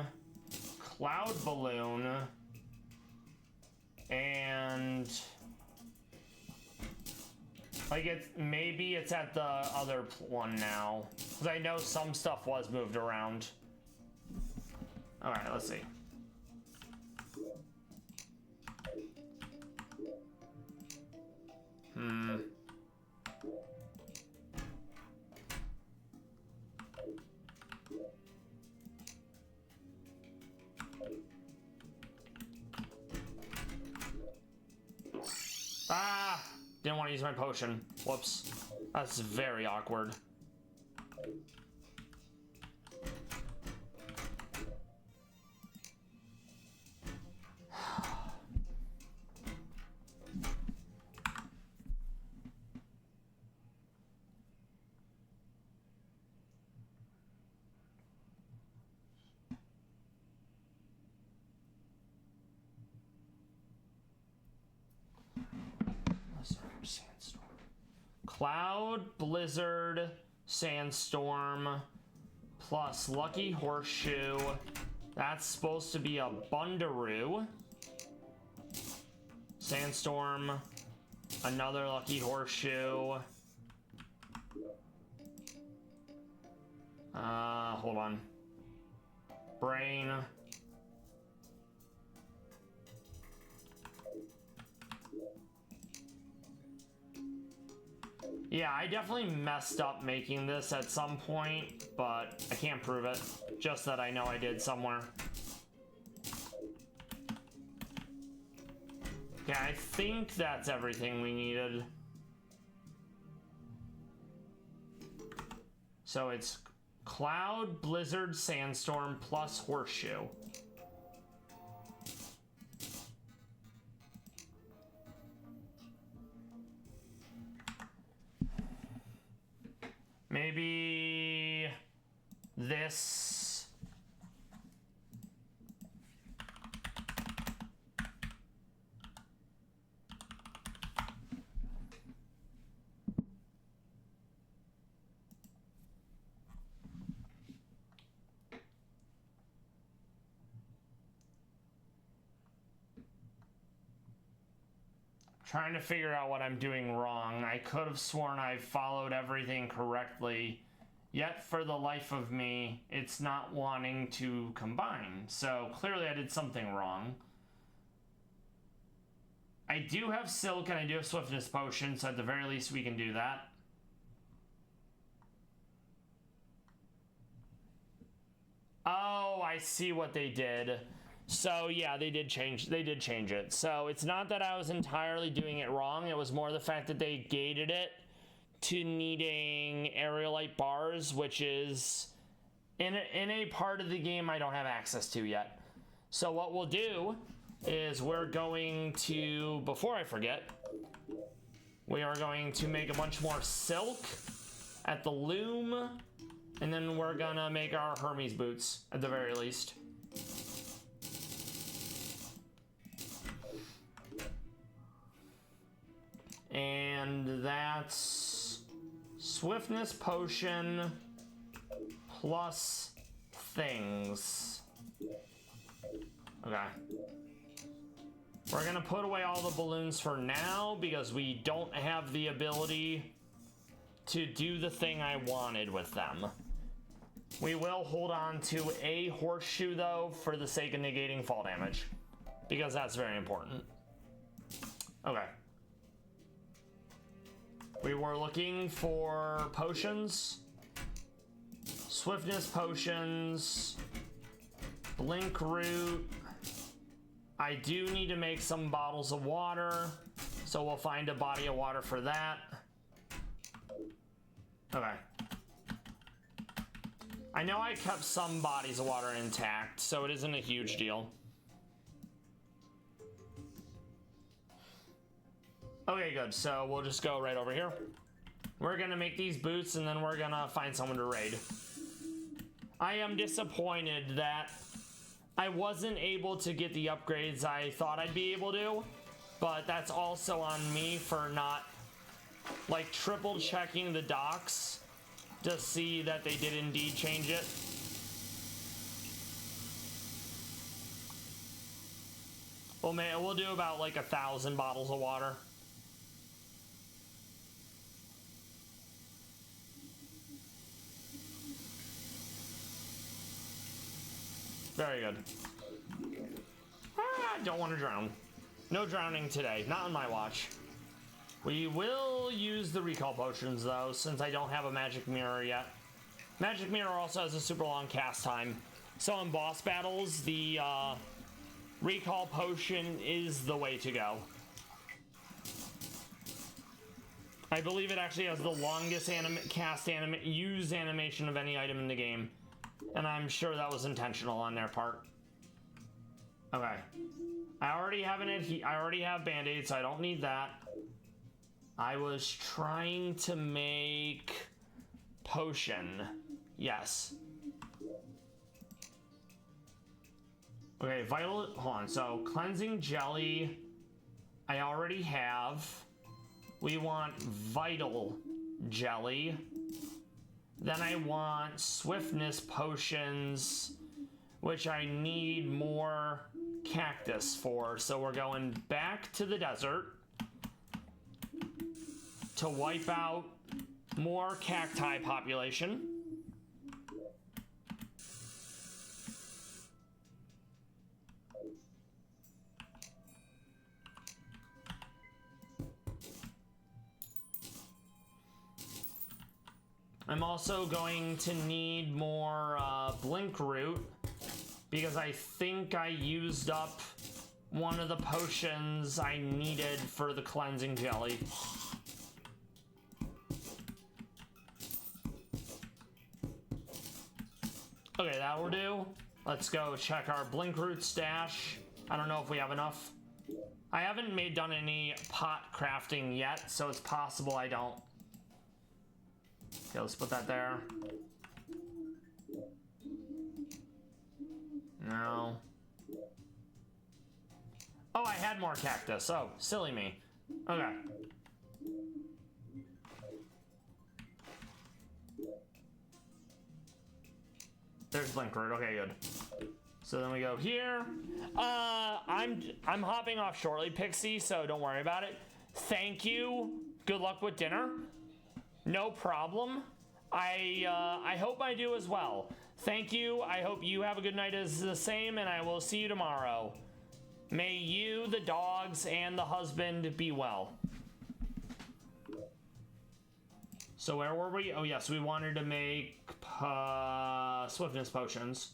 cloud balloon, and like maybe it's at the other one now, because I know some stuff was moved around. All right, let's see. Ah! Didn't want to use my potion. Whoops. That's very awkward. Sandstorm. Cloud, blizzard, sandstorm, plus lucky horseshoe. That's supposed to be a bundaroo. Sandstorm, Another lucky horseshoe. Hold on. Brain. Yeah, I definitely messed up making this at some point, but I can't prove it. Just that I know I did somewhere. Yeah, I think that's everything we needed. So it's cloud, blizzard, sandstorm, plus horseshoe. Maybe this. Trying to figure out what I'm doing wrong. I could have sworn I followed everything correctly, yet for the life of me, it's not wanting to combine. So clearly I did something wrong. I do have silk and I do have swiftness potion, so at the very least we can do that. Oh, I see what they did. So yeah, they did change it. So it's not that I was entirely doing it wrong. It was more the fact that they gated it to needing aerialite bars, which is in a part of the game I don't have access to yet. So what we'll do is we're going to, before I forget, we are going to make a bunch more silk at the loom, and then we're gonna make our Hermes boots at the very least. And that's swiftness potion plus things. Okay. We're gonna put away all the balloons for now because we don't have the ability to do the thing I wanted with them. We will hold on to a horseshoe though for the sake of negating fall damage, because that's very important. Okay. We were looking for potions, swiftness potions, blink root. I do need to make some bottles of water, so we'll find a body of water for that. Okay. I know I kept some bodies of water intact, so it isn't a huge deal. Okay, good. So we'll just go right over here. We're gonna make these boots and then we're gonna find someone to raid. I am disappointed that I wasn't able to get the upgrades I thought I'd be able to, but that's also on me for not like triple checking the docs to see that they did indeed change it. Well, man, we'll do about like 1,000 bottles of water. Very good. I don't want to drown. No drowning today. Not on my watch. We will use the recall potions, though, since I don't have a magic mirror yet. Magic mirror also has a super long cast time. So in boss battles, the recall potion is the way to go. I believe it actually has the longest use animation of any item in the game. And I'm sure that was intentional on their part. Okay. I already have band-aids, so I don't need that. I was trying to make potion. Yes. Okay, hold on. So cleansing jelly, I already have. We want vital jelly. Then I want swiftness potions, which I need more cactus for. So we're going back to the desert. to wipe out more cacti population. I'm also going to need more blink root because I think I used up one of the potions I needed for the cleansing jelly. Okay, that will do. Let's go check our blink root stash. I don't know if we have enough. I haven't done any pot crafting yet, so it's possible I don't. Okay, let's put that there. No. Oh, I had more cactus. Oh, silly me. Okay. There's blink root. Okay, good. So then we go here. I'm hopping off shortly, Pixie, so don't worry about it. Thank you. Good luck with dinner. No problem. I hope I do as well. Thank you. I hope you have a good night as the same, and I will see you tomorrow. May you, the dogs, and the husband be well. So where were we? Oh, yes, we wanted to make swiftness potions.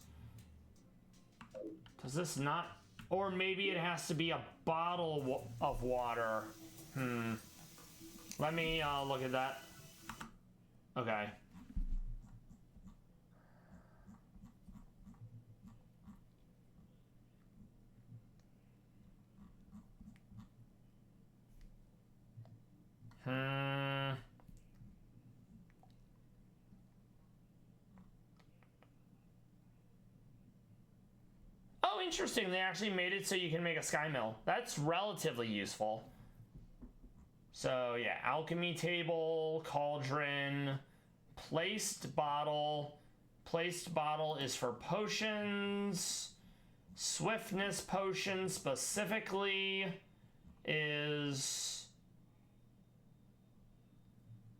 Does this not... Or maybe it has to be a bottle of water. Let me look at that. Okay. Oh, interesting. They actually made it so you can make a sky mill. That's relatively useful. So yeah, alchemy table, cauldron, placed bottle. Placed bottle is for potions. Swiftness potion specifically is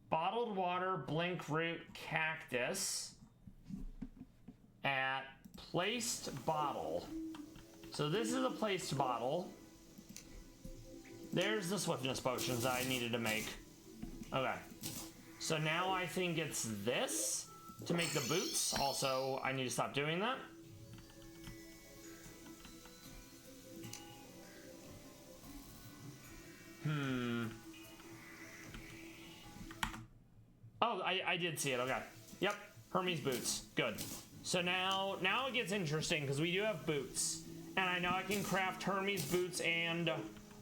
bottled water, blink root, cactus at placed bottle. So this is a placed bottle. There's the swiftness potions that I needed to make. Okay. So now I think it's this to make the boots. Also, I need to stop doing that. Oh, I did see it. Okay. Yep. Hermes boots. Good. So now it gets interesting because we do have boots. And I know I can craft Hermes boots and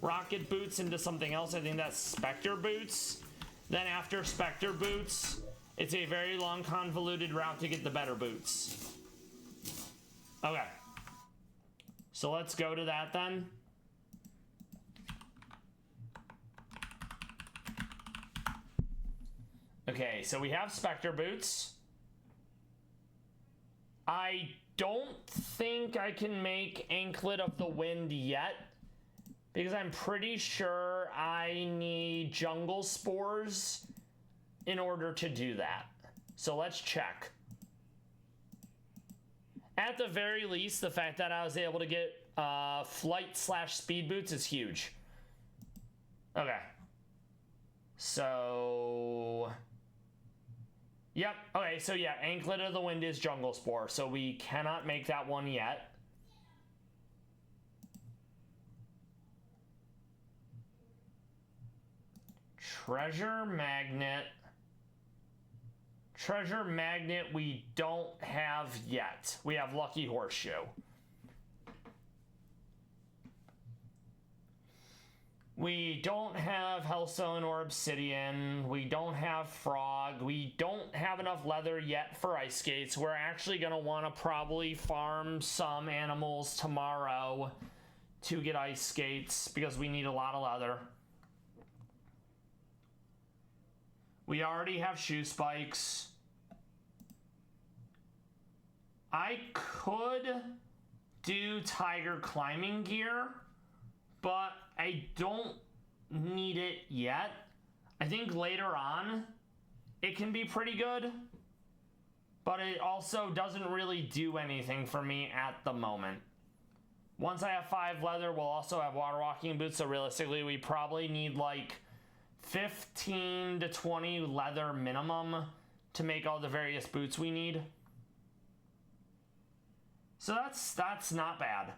rocket boots into something else. I think that's Spectre boots. Then after Spectre boots, it's a very long convoluted route to get the better boots. Okay. So let's go to that then. Okay, so we have Spectre boots. I don't think I can make Anklet of the Wind yet, because I'm pretty sure I need jungle spores in order to do that. So let's check. At the very least, the fact that I was able to get flight/speed boots is huge. Okay. So... Yep, okay, so yeah, Anklet of the Wind is jungle spore, so we cannot make that one yet. Treasure magnet. Treasure magnet we don't have yet. We have Lucky Horseshoe. We don't have Hellstone or Obsidian. We don't have Frog. We don't have enough leather yet for ice skates. We're actually going to want to probably farm some animals tomorrow to get ice skates because we need a lot of leather. We already have shoe spikes. I could do tiger climbing gear, but I don't need it yet. I think later on, it can be pretty good, but it also doesn't really do anything for me at the moment. Once I have 5 leather, we'll also have water walking boots, so realistically, we probably need like 15 to 20 leather minimum to make all the various boots we need. So that's not bad.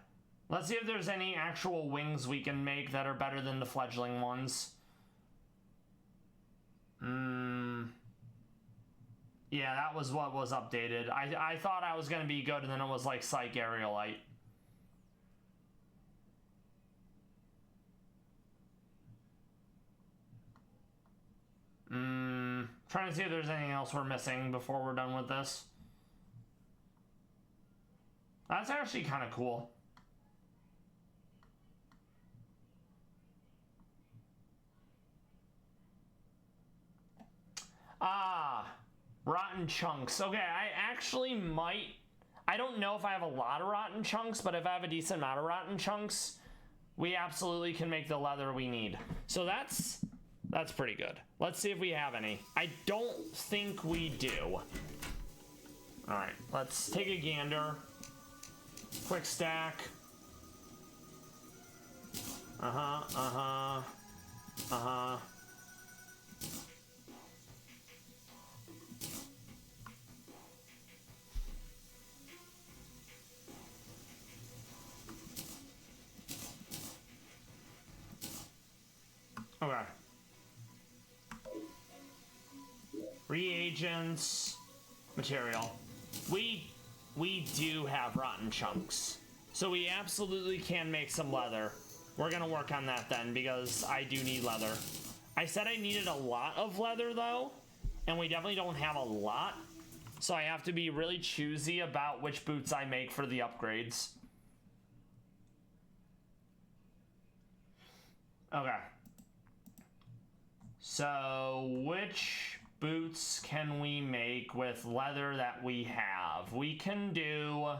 Let's see if there's any actual wings we can make that are better than the fledgling ones. Yeah, that was what was updated. I thought I was going to be good, and then it was like Psych Aerialite. Trying to see if there's anything else we're missing before we're done with this. That's actually kind of cool. Rotten chunks. Okay, I actually might... I don't know if I have a lot of rotten chunks, but if I have a decent amount of rotten chunks, we absolutely can make the leather we need. So that's pretty good. Let's see if we have any. I don't think we do. Alright, let's take a gander. Quick stack. Okay. Reagents, material. We do have rotten chunks, so we absolutely can make some leather. We're gonna work on that then, because I do need leather. I said I needed a lot of leather though, and we definitely don't have a lot, so I have to be really choosy about which boots I make for the upgrades. Okay. So, which boots can we make with leather that we have? We can do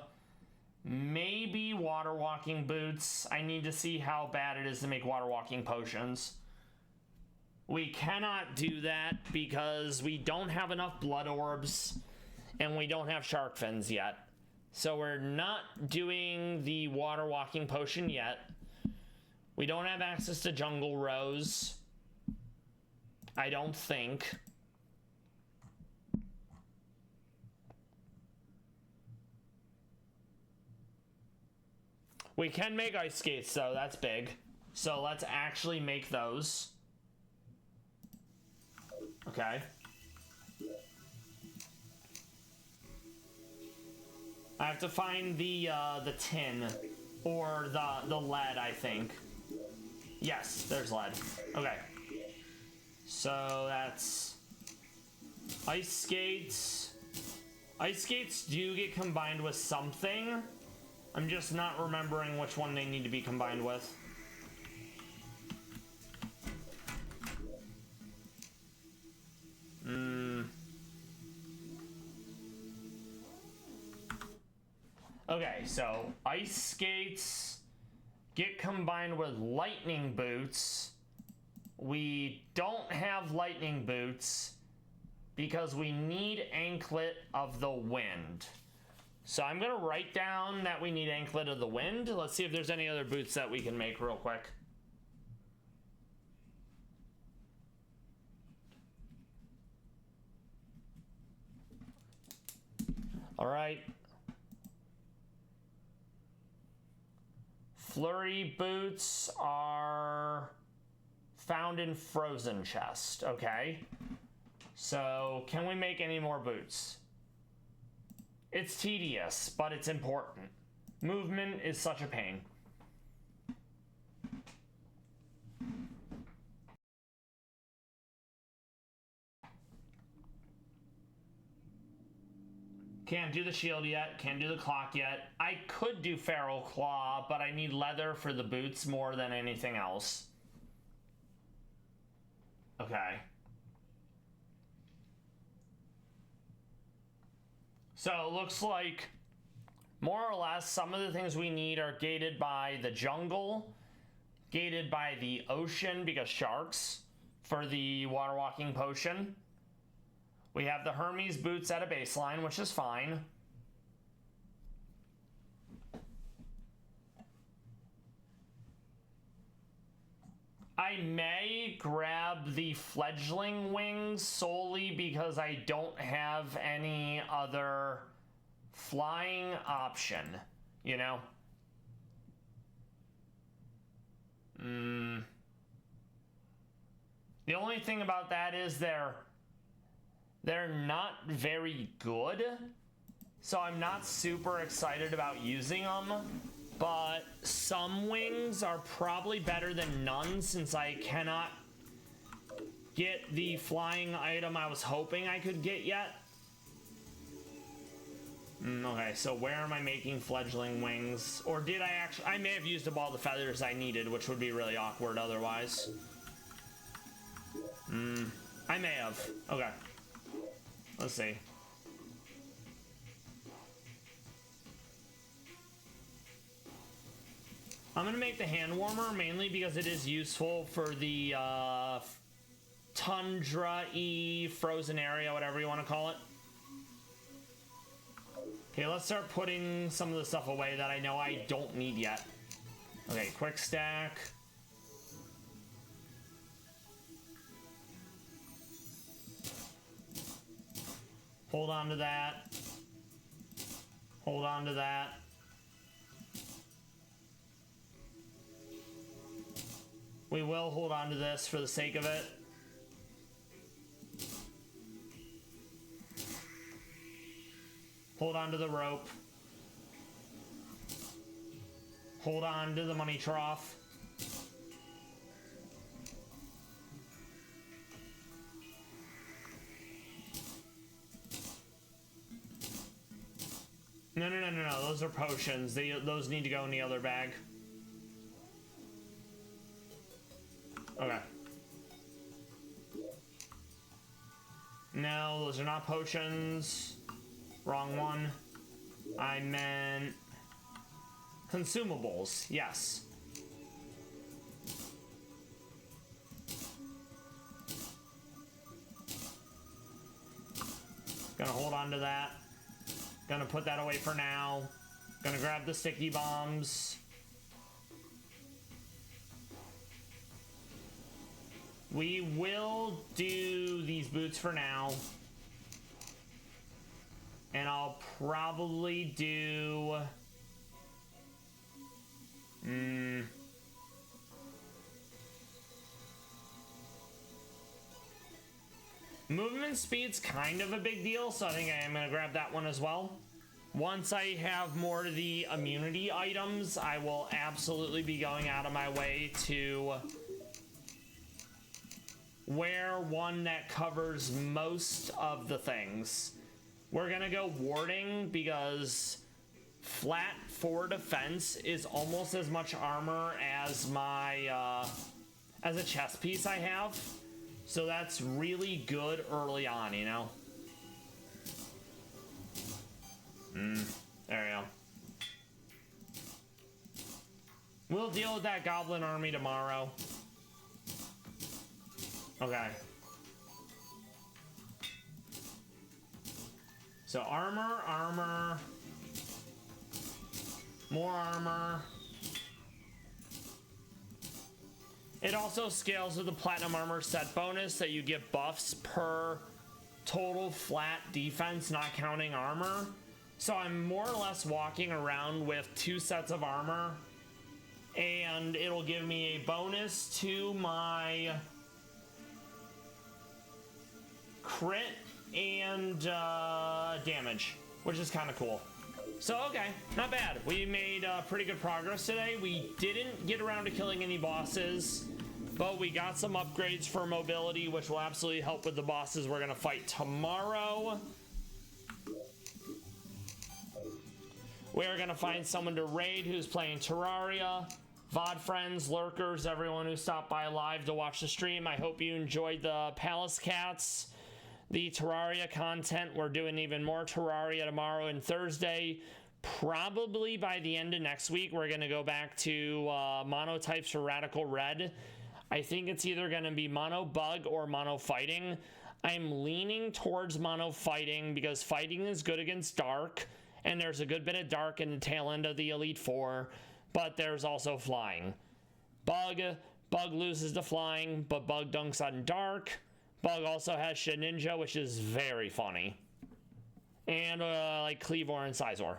maybe water walking boots. I need to see how bad it is to make water walking potions. We cannot do that because we don't have enough blood orbs and we don't have shark fins yet. So we're not doing the water walking potion yet. We don't have access to jungle rose, I don't think. We can make ice skates though, that's big. So let's actually make those. Okay. I have to find the tin or the lead, I think. Yes, there's lead. Okay. So that's ice skates. Ice skates do get combined with something. I'm just not remembering which one they need to be combined with. Okay, so ice skates get combined with lightning boots. We don't have lightning boots because we need anklet of the wind. So I'm gonna write down that we need anklet of the wind. Let's see if there's any other boots that we can make real quick. All right. Flurry boots are found in frozen chest. Okay. So can we make any more boots? It's tedious, but it's important. Movement is such a pain. Can't do the shield yet, can't do the clock yet. I could do feral claw, but I need leather for the boots more than anything else. Okay. So it looks like more or less some of the things we need are gated by the jungle, gated by the ocean because sharks, for the water walking potion. We have the Hermes boots at a baseline, which is fine. I may grab the fledgling wings solely because I don't have any other flying option, you know? The only thing about that is they're not very good, so I'm not super excited about using them. But some wings are probably better than none, since I cannot get the flying item I was hoping I could get yet. Okay, so where am I making fledgling wings? Or did I actually... I may have used up all the feathers I needed, which would be really awkward otherwise. I may have. Okay. Let's see. I'm going to make the hand warmer mainly because it is useful for the tundra-y frozen area, whatever you want to call it. Okay, let's start putting some of the stuff away that I know I don't need yet. Okay, quick stack. Hold on to that. Hold on to that. We will hold on to this for the sake of it. Hold on to the rope. Hold on to the money trough. No. Those are potions. Those need to go in the other bag. Okay. No, those are not potions. Wrong one. I meant consumables. Yes. Gonna hold on to that. Gonna put that away for now. Gonna grab the sticky bombs. We will do these boots for now. And I'll probably do... Movement speed's kind of a big deal, so I think I am going to grab that one as well. Once I have more of the immunity items, I will absolutely be going out of my way to wear one that covers most of the things. We're going to go warding because flat 4 defense is almost as much armor as my as a chest piece I have. So that's really good early on, you know? There we go. We'll deal with that goblin army tomorrow. Okay. So armor, more armor. It also scales with the platinum armor set bonus that you get buffs per total flat defense, not counting armor. So I'm more or less walking around with 2 sets of armor, and it'll give me a bonus to my crit and damage, which is kind of cool. So, okay, not bad. We made pretty good progress today. We didn't get around to killing any bosses, but we got some upgrades for mobility, which will absolutely help with the bosses we're going to fight tomorrow. We're going to find someone to raid who's playing Terraria. VOD friends, lurkers, everyone who stopped by live to watch the stream, I hope you enjoyed the Pallas cats. The Terraria content. We're doing even more Terraria tomorrow and Thursday. Probably by the end of next week, we're going to go back to monotypes for Radical Red. I think it's either going to be mono bug or mono fighting. I'm leaning towards mono fighting because fighting is good against dark, and there's a good bit of dark in the tail end of the Elite Four, but there's also flying. Bug loses to flying, but Bug dunks on dark. Bug also has Shedinja, which is very funny. And like Cleavor and Sizor.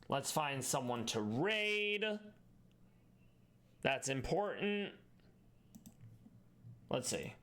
Let's find someone to raid. That's important. Let's see.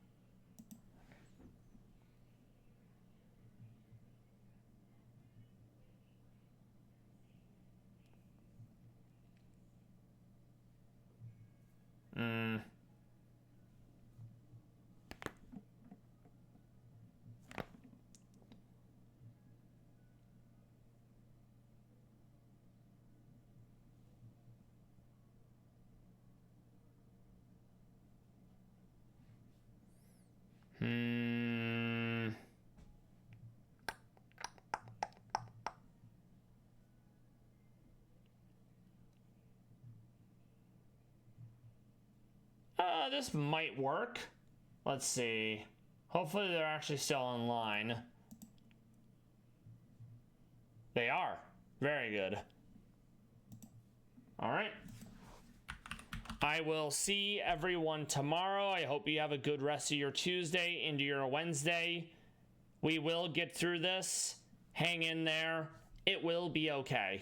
This might work. Let's see. Hopefully they're actually still online. They are. Very good. All right. I will see everyone tomorrow. I hope you have a good rest of your Tuesday into your Wednesday. We will get through this. Hang in there. It will be okay.